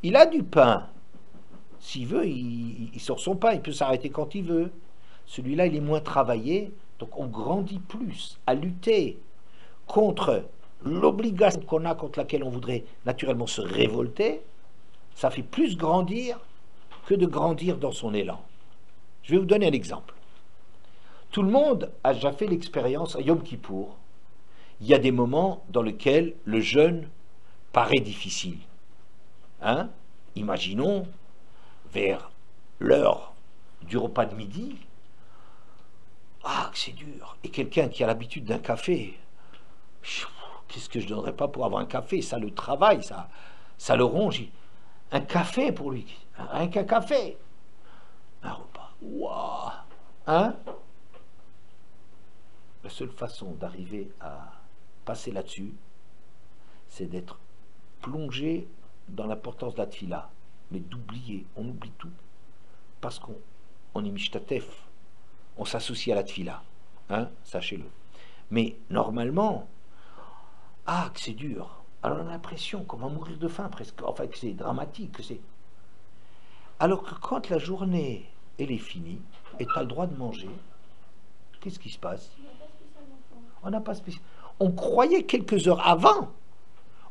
Il a du pain. S'il veut, il sort son pain, il peut s'arrêter quand il veut. Celui-là, il est moins travaillé, donc on grandit plus à lutter contre l'obligation qu'on a, contre laquelle on voudrait naturellement se révolter. Ça fait plus grandir que de grandir dans son élan. Je vais vous donner un exemple. Tout le monde a déjà fait l'expérience à Yom Kippour. Il y a des moments dans lesquels le jeûne paraît difficile. Hein? Imaginons, vers l'heure du repas de midi, ah, c'est dur. Et quelqu'un qui a l'habitude d'un café, qu'est-ce que je ne donnerais pas pour avoir un café? Ça le travaille, ça le ronge. Un café pour lui, rien qu'un café. Un repas, waouh! Hein? La seule façon d'arriver à passer là-dessus, c'est d'être plongé dans l'importance de la tfila, mais d'oublier, on oublie tout, parce qu'on est mishtatef, on s'associe à la tfila, hein, sachez-le. Mais normalement, ah, que c'est dur, alors on a l'impression qu'on va mourir de faim presque, enfin que c'est dramatique, que c'est... Alors que quand la journée, elle est finie, et tu as le droit de manger, qu'est-ce qui se passe? On n'a pas spécialement... On croyait quelques heures avant,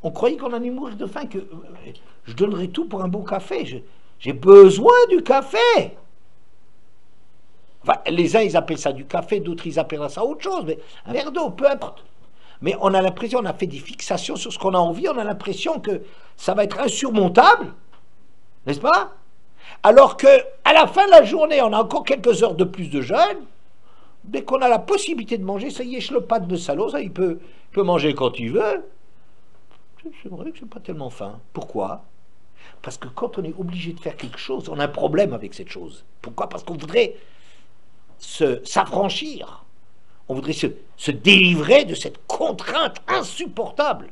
on croyait qu'on allait mourir de faim, que je donnerais tout pour un bon café. J'ai besoin du café. Enfin, les uns, ils appellent ça du café, d'autres, ils appellent ça autre chose, mais un verre d'eau, peu importe. Mais on a l'impression, on a fait des fixations sur ce qu'on a envie, on a l'impression que ça va être insurmontable, n'est-ce pas? Alors que à la fin de la journée, on a encore quelques heures de plus de jeûne. Dès qu'on a la possibilité de manger, ça y est, le pas de salaud, ça il peut manger quand il veut. C'est vrai que j'ai pas tellement faim. Pourquoi? Parce que quand on est obligé de faire quelque chose, on a un problème avec cette chose. Pourquoi? Parce qu'on voudrait s'affranchir. On voudrait se délivrer de cette contrainte insupportable.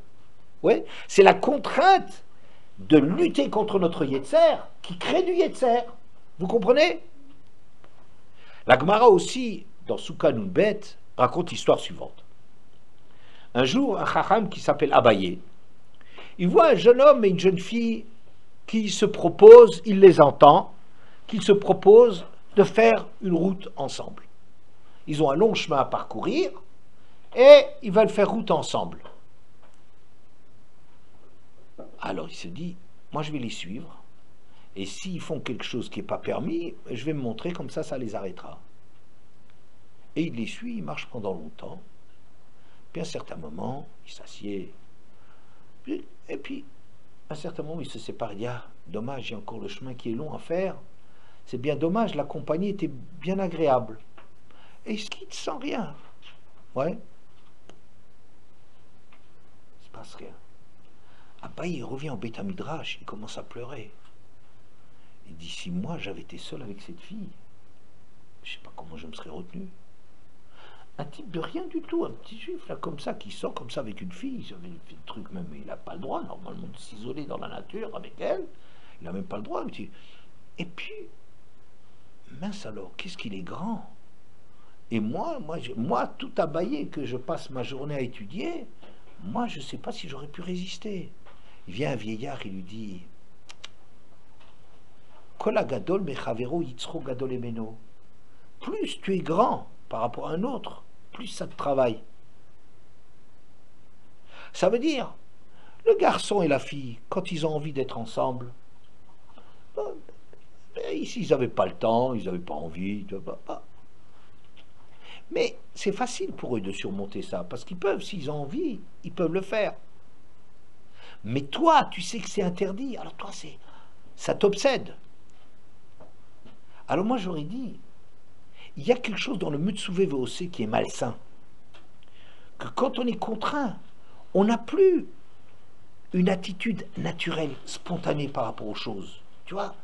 Ouais, c'est la contrainte de lutter contre notre Yetzer qui crée du Yetzer. Vous comprenez? La Gemara aussi, dans Souka Nunbet, raconte l'histoire suivante. Un jour, un chacham qui s'appelle Abaye, il voit un jeune homme et une jeune fille qui se proposent, il les entend, qu'ils se proposent de faire une route ensemble. Ils ont un long chemin à parcourir et ils veulent faire route ensemble. Alors il se dit, moi je vais les suivre et s'ils font quelque chose qui n'est pas permis, je vais me montrer, comme ça les arrêtera. Et il les suit, il marche pendant longtemps. Puis à un certain moment, il s'assied. Et puis, à un certain moment, il se sépare. Il dit, ah, dommage, il y a encore le chemin qui est long à faire. C'est bien dommage, la compagnie était bien agréable. Et il se quitte sans rien. Ouais. Il ne se passe rien. Après, il revient au Beth Midrash, il commence à pleurer. Il dit, si moi j'avais été seul avec cette fille, je ne sais pas comment je me serais retenu. Un type de rien du tout, un petit juif là comme ça, qui sort comme ça avec une fille, il avait fait le truc même, il n'a pas le droit normalement de s'isoler dans la nature avec elle, il n'a même pas le droit. Et puis, mince alors, qu'est-ce qu'il est grand. Et moi, tout abaillé que je passe ma journée à étudier, moi je ne sais pas si j'aurais pu résister. Il vient un vieillard, il lui dit, Kola gadol mechavero yitzro gadol emeno. Plus tu es grand par rapport à un autre, plus ça te travaille. Ça veut dire, le garçon et la fille, quand ils ont envie d'être ensemble, ici ils n'avaient pas le temps, ils n'avaient pas envie, mais c'est facile pour eux de surmonter ça, parce qu'ils peuvent, s'ils ont envie, ils peuvent le faire. Mais toi, tu sais que c'est interdit, alors toi, ça t'obsède. Alors moi j'aurais dit, il y a quelque chose dans le Mutsuvé VOC qui est malsain. Que quand on est contraint, on n'a plus une attitude naturelle, spontanée par rapport aux choses. Tu vois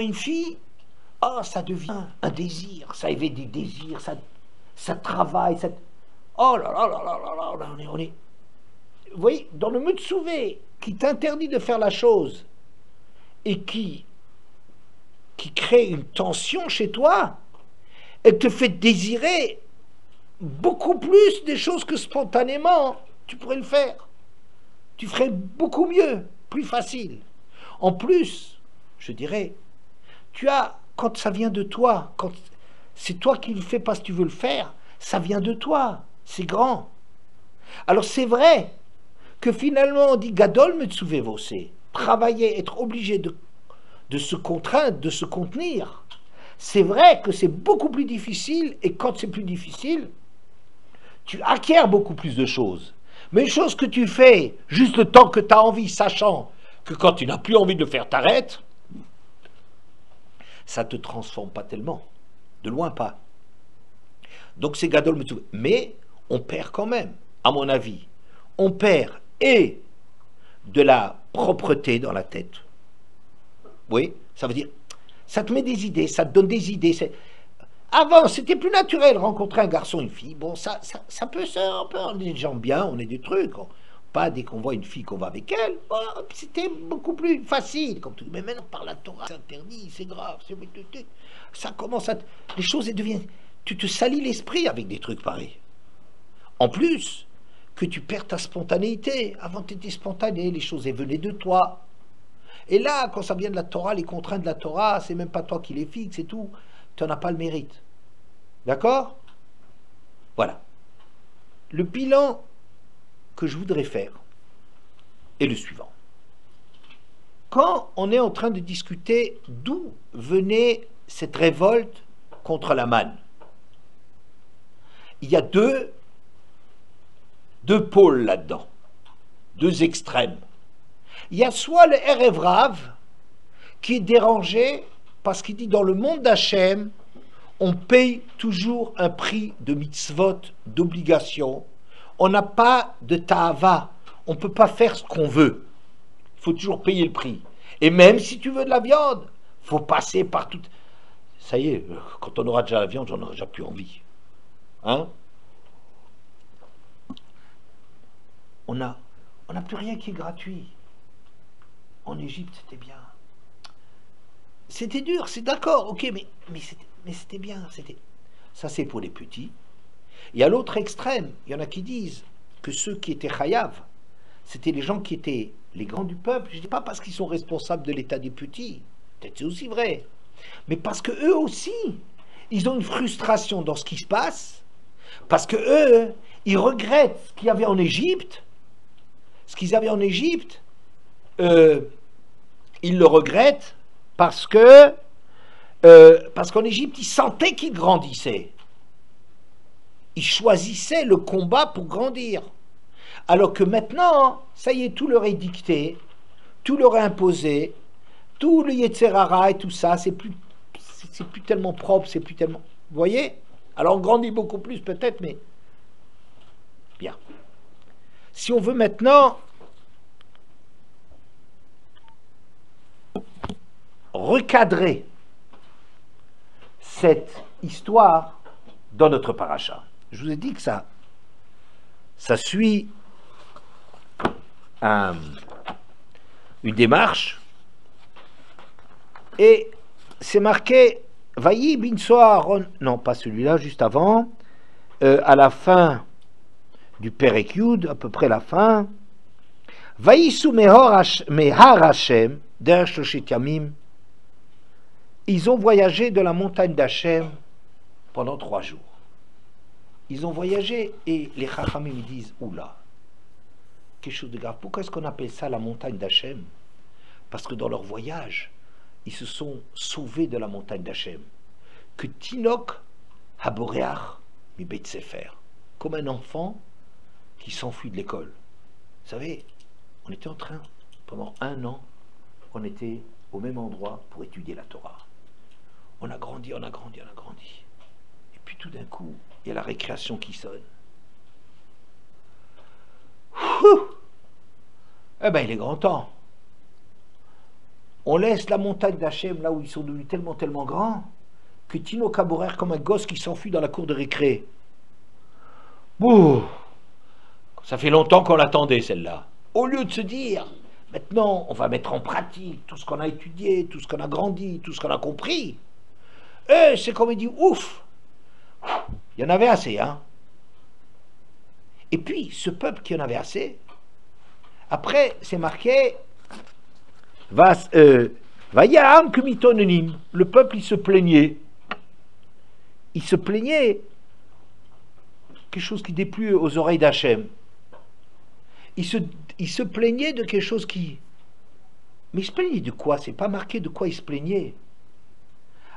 une fille, ça devient un désir, ça éveille des désirs, ça travaille, oh là là là là là là, on est... Vous voyez, dans le Mutsuvé, qui t'interdit de faire la chose et qui crée une tension chez toi, elle te fait désirer beaucoup plus des choses que spontanément tu pourrais le faire. Tu ferais beaucoup mieux, plus facile. En plus, je dirais, quand ça vient de toi, quand c'est toi qui le fais parce que tu veux le faire, ça vient de toi, c'est grand. Alors c'est vrai que finalement on dit Gadol Metsuvé Vosé, travailler, être obligé de se contraindre, de se contenir. C'est vrai que c'est beaucoup plus difficile, et quand c'est plus difficile, tu acquiers beaucoup plus de choses. Mais une chose que tu fais juste le temps que tu as envie, sachant que quand tu n'as plus envie de le faire, t'arrêtes, ça ne te transforme pas tellement. De loin pas. Donc c'est Gadol Metsuvé. Mais on perd quand même, à mon avis. On perd et de la propreté dans la tête. Oui, ça veut dire, ça te met des idées, ça te donne des idées. Avant, c'était plus naturel rencontrer un garçon, une fille. Bon, ça peut on est des gens bien, on est des trucs. Pas dès qu'on voit une fille qu'on va avec elle. Bon, c'était beaucoup plus facile. Mais maintenant, par la Torah, c'est interdit, c'est grave. Ça commence à... Les choses deviennent... Tu te salis l'esprit avec des trucs pareils. En plus, que tu perds ta spontanéité. Avant, tu étais spontané, les choses venaient de toi. Et là, quand ça vient de la Torah, les contraintes de la Torah, c'est même pas toi qui les fixes et tout. Tu n'en as pas le mérite. D'accord? Voilà. Le bilan que je voudrais faire est le suivant. Quand on est en train de discuter d'où venait cette révolte contre la manne, il y a deux pôles là-dedans, deux extrêmes. Il y a soit le Erev Rav qui est dérangé parce qu'il dit dans le monde d'Hachem, on paye toujours un prix de mitzvot, d'obligation. On n'a pas de ta'ava. On ne peut pas faire ce qu'on veut. Il faut toujours payer le prix. Et même si tu veux de la viande, il faut passer par tout. Ça y est, quand on aura déjà la viande, j'en aurai déjà plus envie. Hein? On n'a plus rien qui est gratuit. en Égypte, c'était bien. C'était dur, c'est d'accord, ok, mais c'était bien. Ça, c'est pour les petits. Et à l'autre extrême, il y en a qui disent que ceux qui étaient chayav, c'était les gens qui étaient les grands du peuple. Je ne dis pas parce qu'ils sont responsables de l'état des petits, peut-être c'est aussi vrai, mais parce que eux aussi, ils ont une frustration dans ce qui se passe, parce que eux, ils regrettent ce qu'il y avait en Égypte, ce qu'ils avaient en Égypte, ils le regrettent parce qu'en Égypte, ils sentaient qu'ils grandissaient. Ils choisissaient le combat pour grandir. Alors que maintenant, ça y est, tout leur est dicté, tout leur est imposé, tout le Yetzerara et tout ça, c'est plus tellement propre, c'est plus tellement... Vous voyez? Alors on grandit beaucoup plus peut-être, mais... Bien. Si on veut maintenant recadrer cette histoire dans notre paracha, je vous ai dit que ça suit une démarche, et c'est marqué Vayi bin Soharon, non pas celui-là, juste avant, à la fin du Perek Yud, à peu près la fin, Vayisu mehar Hashem, der Shoshet Yamim, ils ont voyagé de la montagne d'Hachem pendant 3 jours. Ils ont voyagé et les Chachamim me disent, oula, quelque chose de grave. Pourquoi est-ce qu'on appelle ça la montagne d'Hachem? Parce que dans leur voyage, ils se sont sauvés de la montagne d'Hachem. Que Tinok Haboreach mi Beit Sefer, comme un enfant qui s'enfuit de l'école. Vous savez, on était en train, pendant 1 an, on était au même endroit pour étudier la Torah. On a grandi, on a grandi, on a grandi. Et puis tout d'un coup, il y a la récréation qui sonne. Eh bien, il est grand temps. On laisse la montagne d'Hachem là où ils sont devenus tellement, tellement grands que Tino Kaborer comme un gosse qui s'enfuit dans la cour de récré. Bouh! Ça fait longtemps qu'on l'attendait celle-là. Au lieu de se dire, maintenant on va mettre en pratique tout ce qu'on a étudié, tout ce qu'on a grandi, tout ce qu'on a compris. C'est comme il dit, ouf! Il y en avait assez, hein? Et puis, ce peuple qui en avait assez, après, c'est marqué, Vayam Kumitonenim, le peuple, il se plaignait. Il se plaignait, quelque chose qui déplut aux oreilles d'Hachem. Il se plaignait de quelque chose qui... Mais il se plaignait de quoi? C'est pas marqué de quoi il se plaignait.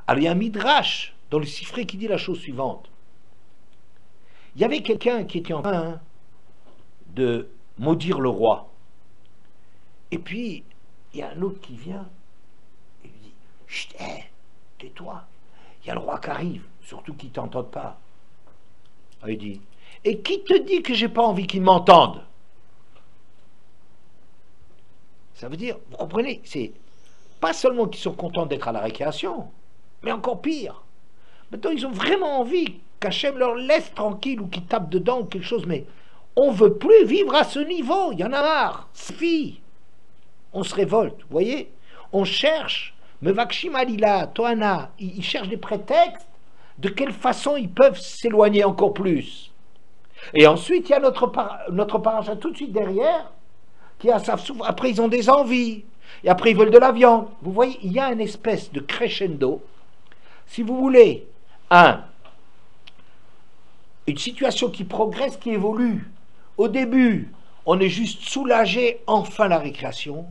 Alors, il y a un midrash dans le Sifré qui dit la chose suivante. Il y avait quelqu'un qui était en train de maudire le roi. Et puis, il y a un autre qui vient et lui dit « Chut, tais-toi, il y a le roi qui arrive, surtout qu'il ne t'entende pas. » Il dit « Et qui te dit que j'ai pas envie qu'il m'entende ?» Ça veut dire, vous comprenez, c'est pas seulement qu'ils sont contents d'être à la récréation, mais encore pire. Maintenant, ils ont vraiment envie qu'Hachem leur laisse tranquille ou qu'il tape dedans ou quelque chose, mais on ne veut plus vivre à ce niveau, il y en a marre, sfi. On se révolte, vous voyez? On cherche, Mevakshim Alila, Tohana, ils cherchent des prétextes de quelle façon ils peuvent s'éloigner encore plus. Et ensuite, il y a notre paracha tout de suite derrière, qui a sa souffrance. Après, ils ont des envies, et après, ils veulent de la viande. Vous voyez, il y a une espèce de crescendo. Si vous voulez, une situation qui progresse, qui évolue. Au début, on est juste soulagé, enfin la récréation.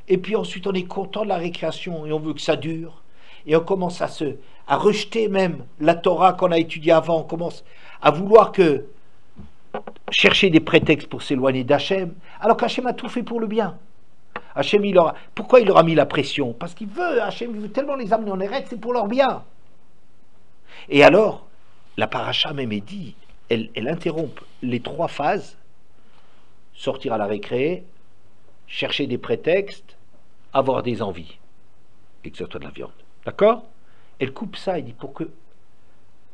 Et puis ensuite, on est content de la récréation et on veut que ça dure. Et on commence à rejeter même la Torah qu'on a étudiée avant. On commence à vouloir chercher des prétextes pour s'éloigner d'Hachem, alors qu'Hachem a tout fait pour le bien. Hachem, pourquoi il leur a mis la pression? Parce qu'il veut, Hachem, il veut tellement les amener en Eretz, c'est pour leur bien. Et alors, la paracha même est dit, elle interrompt les 3 phases, sortir à la récré, chercher des prétextes, avoir des envies, et que ce soit de la viande. D'accord? Elle coupe ça et dit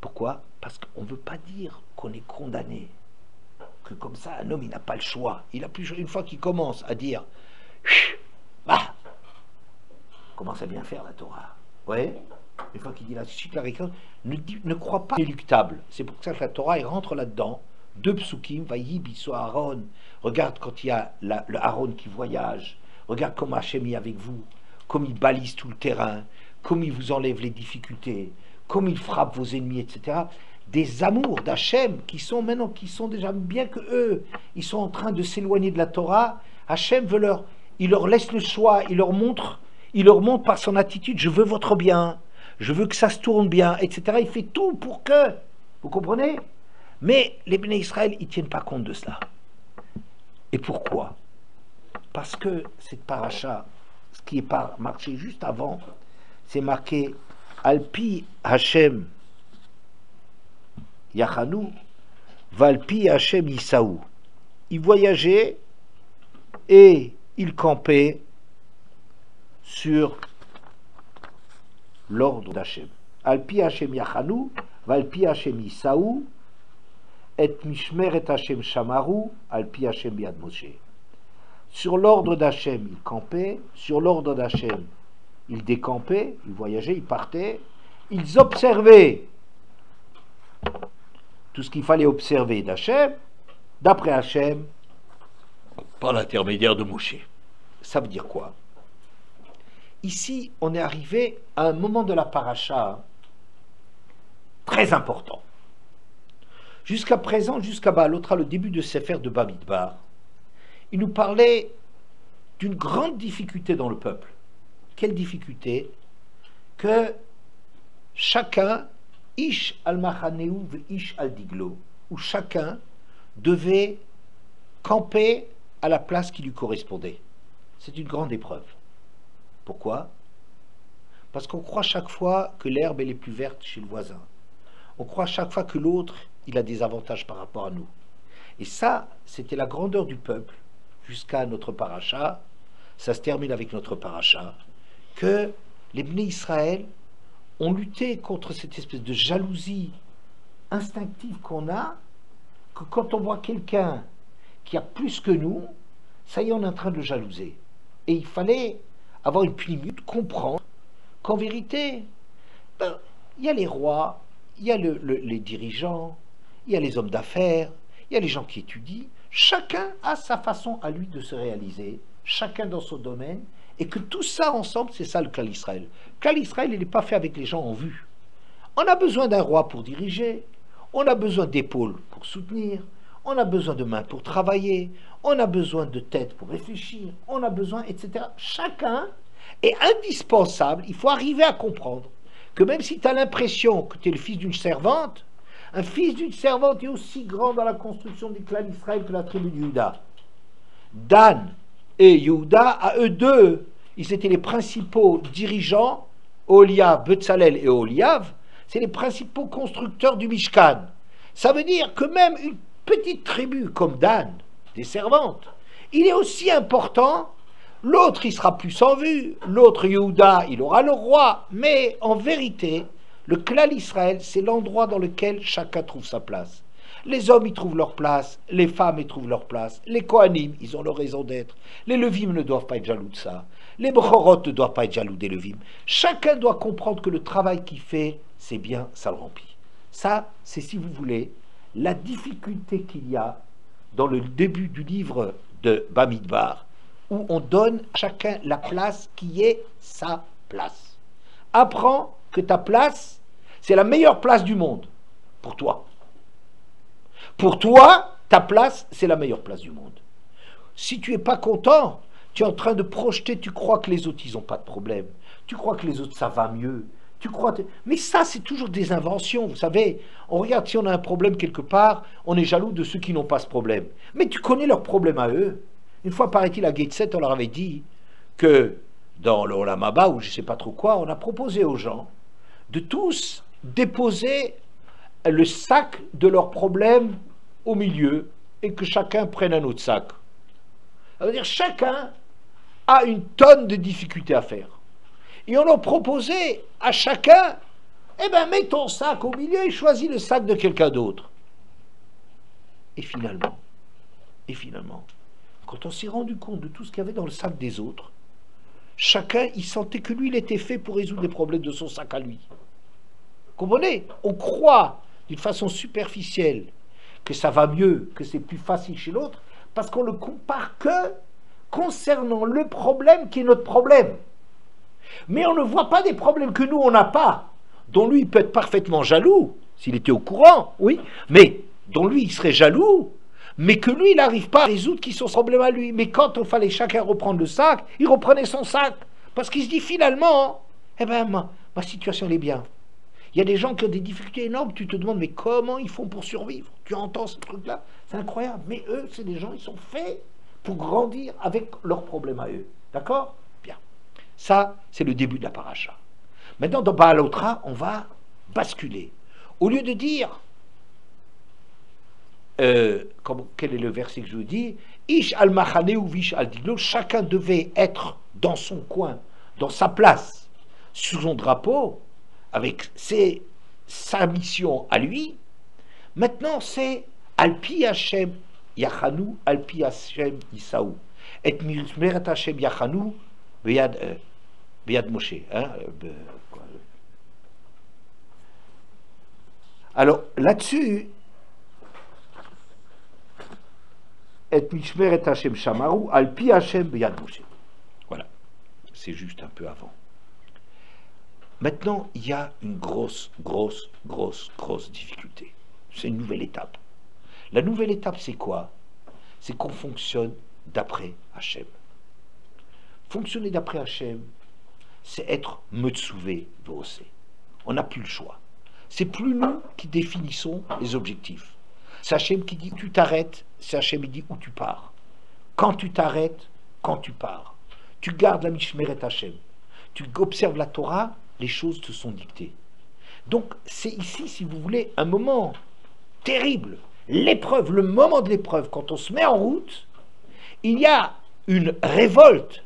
pourquoi? Parce qu'on ne veut pas dire qu'on est condamné, que comme ça, un homme, il n'a pas le choix. Il a plus, une fois qu'il commence à dire, bah, commence à bien faire la Torah. Ouais. Une fois qu'il dit la suite, la récurrence, ne crois pas inéluctable. C'est pour ça que la Torah, il rentre là-dedans. Deux psukim, Vayi biso Aaron. Regarde quand il y a le Aaron qui voyage. Regarde comment Hachem est avec vous. Comme il balise tout le terrain. Comme il vous enlève les difficultés. Comme il frappe vos ennemis, etc. Des amours d'Hachem qui sont maintenant, qui sont déjà bien que eux, ils sont en train de s'éloigner de la Torah. Hachem il leur laisse le choix, il leur montre par son attitude, je veux votre bien, je veux que ça se tourne bien, etc. Il fait tout pour que, vous comprenez? Mais les Bnei Israël, ils ne tiennent pas compte de cela. Et pourquoi? Parce que cette paracha, ce qui est marqué juste avant, c'est marqué Alpi Hachem Yachanu, Valpi Hachem Isaou. Il voyageait et il campait sur l'ordre d'Hachem. Alpi Hachem Yachanu, Valpi Hachem Isaou, et Mishmer et Hachem Shamaru, Alpi Hachem Biad Moshe. Sur l'ordre d'Hachem, il campait, sur l'ordre d'Hachem, il décampait, il voyageait, il partait, ils observaient tout ce qu'il fallait observer d'Hachem, d'après Hachem, par l'intermédiaire de Moshe. Ça veut dire quoi? Ici, on est arrivé à un moment de la paracha très important. Jusqu'à présent, jusqu'à Baalot, le début de Sefer de Bamidbar, il nous parlait d'une grande difficulté dans le peuple. Quelle difficulté? Que chacun, Ish al-Machaneu ve Ish al-Diglo, où chacun devait camper à la place qui lui correspondait. C'est une grande épreuve. Pourquoi? Parce qu'on croit chaque fois que l'herbe elle est plus verte chez le voisin. On croit chaque fois que l'autre, il a des avantages par rapport à nous. Et ça, c'était la grandeur du peuple, jusqu'à notre paracha. Ça se termine avec notre paracha, que les Bnei Israël ont lutté contre cette espèce de jalousie instinctive qu'on a, que quand on voit quelqu'un qui a plus que nous, ça y est, on est en train de le jalouser. Et il fallait avoir une minute, comprendre qu'en vérité, il y a les rois, il y a les dirigeants, il y a les hommes d'affaires, il y a les gens qui étudient, chacun a sa façon à lui de se réaliser, chacun dans son domaine, et que tout ça ensemble, c'est ça le Klal Israël. Le Klal Israël, il n'est pas fait avec les gens en vue. On a besoin d'un roi pour diriger, on a besoin d'épaules pour soutenir, on a besoin de mains pour travailler, on a besoin de tête pour réfléchir, on a besoin, etc. Chacun est indispensable, il faut arriver à comprendre que même si tu as l'impression que tu es le fils d'une servante, un fils d'une servante est aussi grand dans la construction du Klal Israël que la tribu de Juda. Dan et Yehuda, à eux deux, ils étaient les principaux dirigeants, Oholiav, Betzalel et Oholiav, c'est les principaux constructeurs du Mishkan. Ça veut dire que même une petite tribu comme Dan, des servantes, il est aussi important. L'autre, il sera plus en vue. L'autre, Yehuda, il aura le roi. Mais en vérité, le Klal Israël, c'est l'endroit dans lequel chacun trouve sa place. Les hommes, ils trouvent leur place. Les femmes, ils trouvent leur place. Les Kohanim, ils ont leur raison d'être. Les Levim ne doivent pas être jaloux de ça. Les Bechorot ne doivent pas être jaloux des Levim. Chacun doit comprendre que le travail qu'il fait, c'est bien, ça le remplit. Ça, c'est, si vous voulez, la difficulté qu'il y a dans le début du livre de Bamidbar, où on donne à chacun la place qui est sa place. Apprends que ta place, c'est la meilleure place du monde pour toi. Pour toi, ta place, c'est la meilleure place du monde. Si tu n'es pas content, tu es en train de projeter, tu crois que les autres, ils n'ont pas de problème. Tu crois que les autres, ça va mieux. Mais ça, c'est toujours des inventions. Vous savez, on regarde si on a un problème quelque part, on est jaloux de ceux qui n'ont pas ce problème. Mais tu connais leurs problèmes à eux. Une fois, paraît-il, à Gateshead, on leur avait dit que dans le Olam Haba, ou je ne sais pas trop quoi, on a proposé aux gens de tous déposer le sac de leurs problèmes au milieu et que chacun prenne un autre sac. Ça veut dire chacun a une tonne de difficultés à faire. Et on leur proposait à chacun, eh bien, mets ton sac au milieu et choisis le sac de quelqu'un d'autre. Et finalement, quand on s'est rendu compte de tout ce qu'il y avait dans le sac des autres, chacun, il sentait que lui, il était fait pour résoudre les problèmes de son sac à lui. Comprenez? On croit d'une façon superficielle que ça va mieux, que c'est plus facile chez l'autre, parce qu'on le compare que concernant le problème qui est notre problème. Mais on ne voit pas des problèmes que nous, on n'a pas, dont lui, il peut être parfaitement jaloux, s'il était au courant, oui, mais dont lui, il serait jaloux, mais que lui, il n'arrive pas à résoudre qui sont ses problèmes à lui. Mais quand il fallait chacun reprendre le sac, il reprenait son sac, parce qu'il se dit finalement, eh ben, ma situation, elle est bien. Il y a des gens qui ont des difficultés énormes, tu te demandes, mais comment ils font pour survivre? Tu entends ce truc-là? C'est incroyable. Mais eux, c'est des gens, ils sont faits pour grandir avec leurs problèmes à eux. D'accord? Bien. Ça, c'est le début de la paracha. Maintenant, dans Baal Otra, on va basculer. Au lieu de dire, quel est le verset que je vous dis? Ish al machane ou vish al diglo, chacun devait être dans son coin, dans sa place, sous son drapeau, avec sa mission à lui. Maintenant, c'est Alpi Hashem Yachanu, Alpi Hashem Isaou. Et Mishmeret Hashem Yachanu, Beyad Moshe. Alors, là-dessus, Et Mishmeret Hashem Shamaru, Alpi Hashem Beyad Moshe. Voilà, c'est juste un peu avant. Maintenant, il y a une grosse difficulté. C'est une nouvelle étape. La nouvelle étape, c'est quoi? C'est qu'on fonctionne d'après Hachem. Fonctionner d'après Hachem, c'est être Metsuvé Vosé. On n'a plus le choix. C'est plus nous qui définissons les objectifs. C'est Hachem qui dit tu t'arrêtes, c'est Hachem qui dit où tu pars. Quand tu t'arrêtes, quand tu pars. Tu gardes la Mishmeret Hachem. Tu observes la Torah, les choses te sont dictées. Donc, c'est ici, si vous voulez, un moment terrible. L'épreuve, le moment de l'épreuve, quand on se met en route, il y a une révolte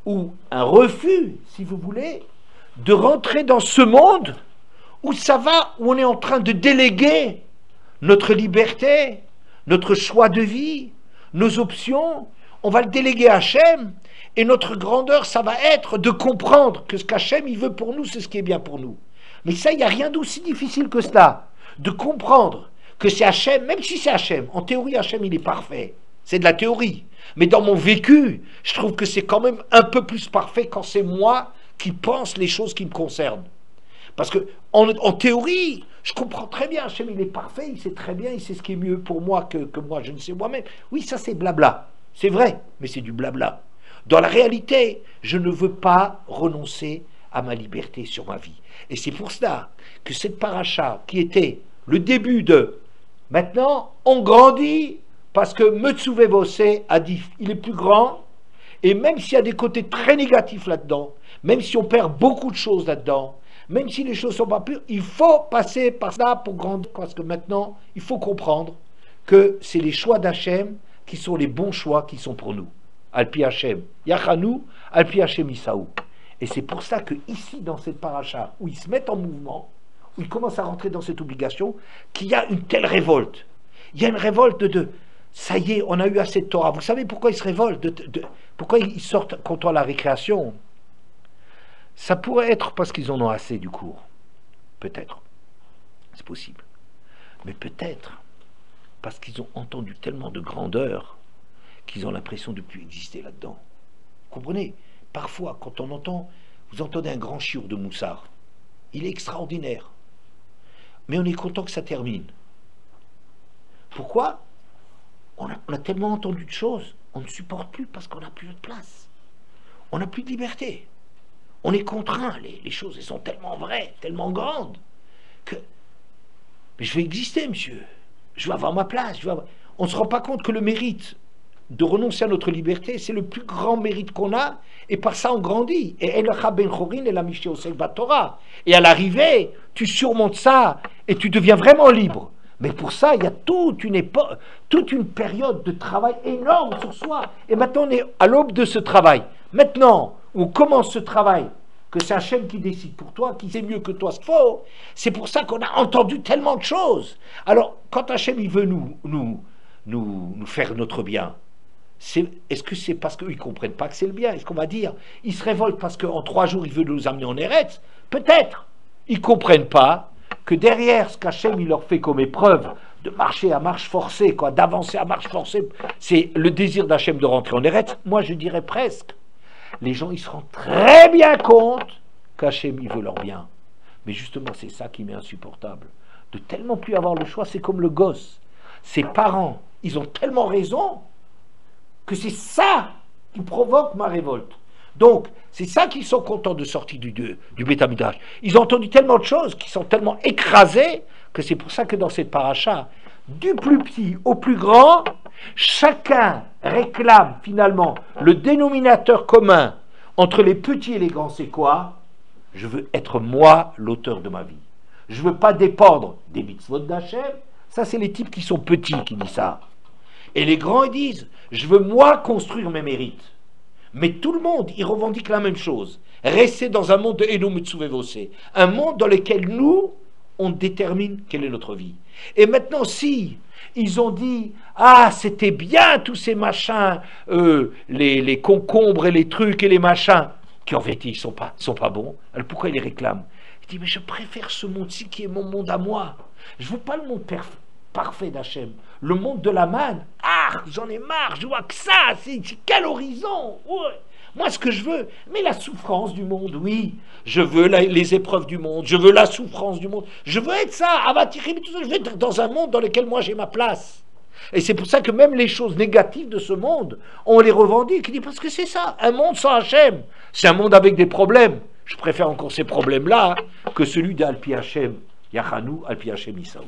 ou un refus, si vous voulez, de rentrer dans ce monde où ça va, où on est en train de déléguer notre liberté, notre choix de vie, nos options. On va le déléguer à Hachem. Et notre grandeur, ça va être de comprendre que ce qu'Hachem, il veut pour nous, c'est ce qui est bien pour nous. Mais ça, il n'y a rien d'aussi difficile que cela. De comprendre que c'est Hachem, même si c'est Hachem. En théorie, Hachem, il est parfait. C'est de la théorie. Mais dans mon vécu, je trouve que c'est quand même un peu plus parfait quand c'est moi qui pense les choses qui me concernent. Parce que, en théorie, je comprends très bien, Hachem, il est parfait, il sait très bien, il sait ce qui est mieux pour moi que moi, je ne sais moi-même. Oui, ça, c'est blabla. C'est vrai, mais c'est du blabla. Dans la réalité, je ne veux pas renoncer à ma liberté sur ma vie. Et c'est pour cela que cette paracha, qui était le début de « Maintenant, on grandit » parce que Metsuvé Vosé a dit « Il est plus grand » et même s'il y a des côtés très négatifs là-dedans, même si on perd beaucoup de choses là-dedans, même si les choses ne sont pas pures, il faut passer par ça pour grandir parce que maintenant, il faut comprendre que c'est les choix d'Hachem qui sont les bons choix qui sont pour nous. Alpi Hachem Yachanu, Alpi Hachem Isaou. Et c'est pour ça que ici, dans cette paracha, où ils se mettent en mouvement, où ils commencent à rentrer dans cette obligation, qu'il y a une telle révolte. Il y a une révolte de ça y est, on a eu assez de Torah. Vous savez pourquoi ils se révoltent? Pourquoi ils sortent contre la récréation? Ça pourrait être parce qu'ils en ont assez du cours. Peut-être. C'est possible. Mais peut-être parce qu'ils ont entendu tellement de grandeur qu'ils ont l'impression de ne plus exister là-dedans. Vous comprenez? Parfois, quand on entend, vous entendez un grand chiour de Moussard, il est extraordinaire. Mais on est content que ça termine. Pourquoi? On a tellement entendu de choses, on ne supporte plus parce qu'on n'a plus de place. On n'a plus de liberté. On est contraint, les choses elles sont tellement vraies, tellement grandes, que mais je vais exister, monsieur. Je vais avoir ma place. On ne se rend pas compte que le mérite de renoncer à notre liberté, c'est le plus grand mérite qu'on a, et par ça on grandit. Et à l'arrivée, tu surmontes ça, et tu deviens vraiment libre. Mais pour ça, il y a toute une époque, toute une période de travail énorme sur soi. Et maintenant, on est à l'aube de ce travail. Maintenant, on commence ce travail, que c'est Hachem qui décide pour toi, qui sait mieux que toi ce qu'il faut. C'est pour ça qu'on a entendu tellement de choses. Alors, quand Hachem il veut nous faire notre bien, Est-ce que c'est parce qu'ils ne comprennent pas que c'est le bien? Est-ce qu'on va dire, ils se révoltent parce qu'en 3 jours, ils veulent nous amener en Eretz? Peut-être. Ils ne comprennent pas que derrière ce qu'Hachem il leur fait comme épreuve, de marcher à marche forcée, quoi, d'avancer à marche forcée, c'est le désir d'Hachem de rentrer en Eretz. Moi, je dirais presque. Les gens, ils se rendent très bien compte qu'Hachem, il veut leur bien. Mais justement, c'est ça qui m'est insupportable. De tellement plus avoir le choix, c'est comme le gosse. Ses parents, ils ont tellement raison que c'est ça qui provoque ma révolte. Donc, c'est ça qu'ils sont contents de sortir du Beth Amikdash. Ils ont entendu tellement de choses, qu'ils sont tellement écrasés, que c'est pour ça que dans cette paracha, du plus petit au plus grand, chacun réclame finalement le dénominateur commun entre les petits et les grands, c'est quoi? Je veux être moi l'auteur de ma vie. Je ne veux pas dépendre des mitzvot d'Hachem. Ça, c'est les types qui sont petits qui disent ça. Et les grands, ils disent, je veux moi construire mes mérites. Mais tout le monde, il revendique la même chose. Rester dans un monde de Eno Metsuvevose. Un monde dans lequel nous, on détermine quelle est notre vie. Et maintenant, si ils ont dit, ah, c'était bien tous ces machins, les concombres et les trucs et les machins, qui en vérité, ils sont pas bons. Alors pourquoi ils les réclament? Il dit, mais je préfère ce monde-ci qui est mon monde à moi. Je ne veux pas le monde parfait d'Hachem. Le monde de la manne, j'en ai marre, je vois que ça, c'est quel horizon, ouais. Moi, ce que je veux, mais la souffrance du monde, oui. Je veux les épreuves du monde, je veux la souffrance du monde. Je veux être ça, je veux être dans un monde dans lequel moi j'ai ma place. Et c'est pour ça que même les choses négatives de ce monde, on les revendique. Il dit, parce que c'est ça, un monde sans Hachem. C'est un monde avec des problèmes. Je préfère encore ces problèmes-là que celui d'Alpi Hachem Yachanou, Alpi Hachem Isaou.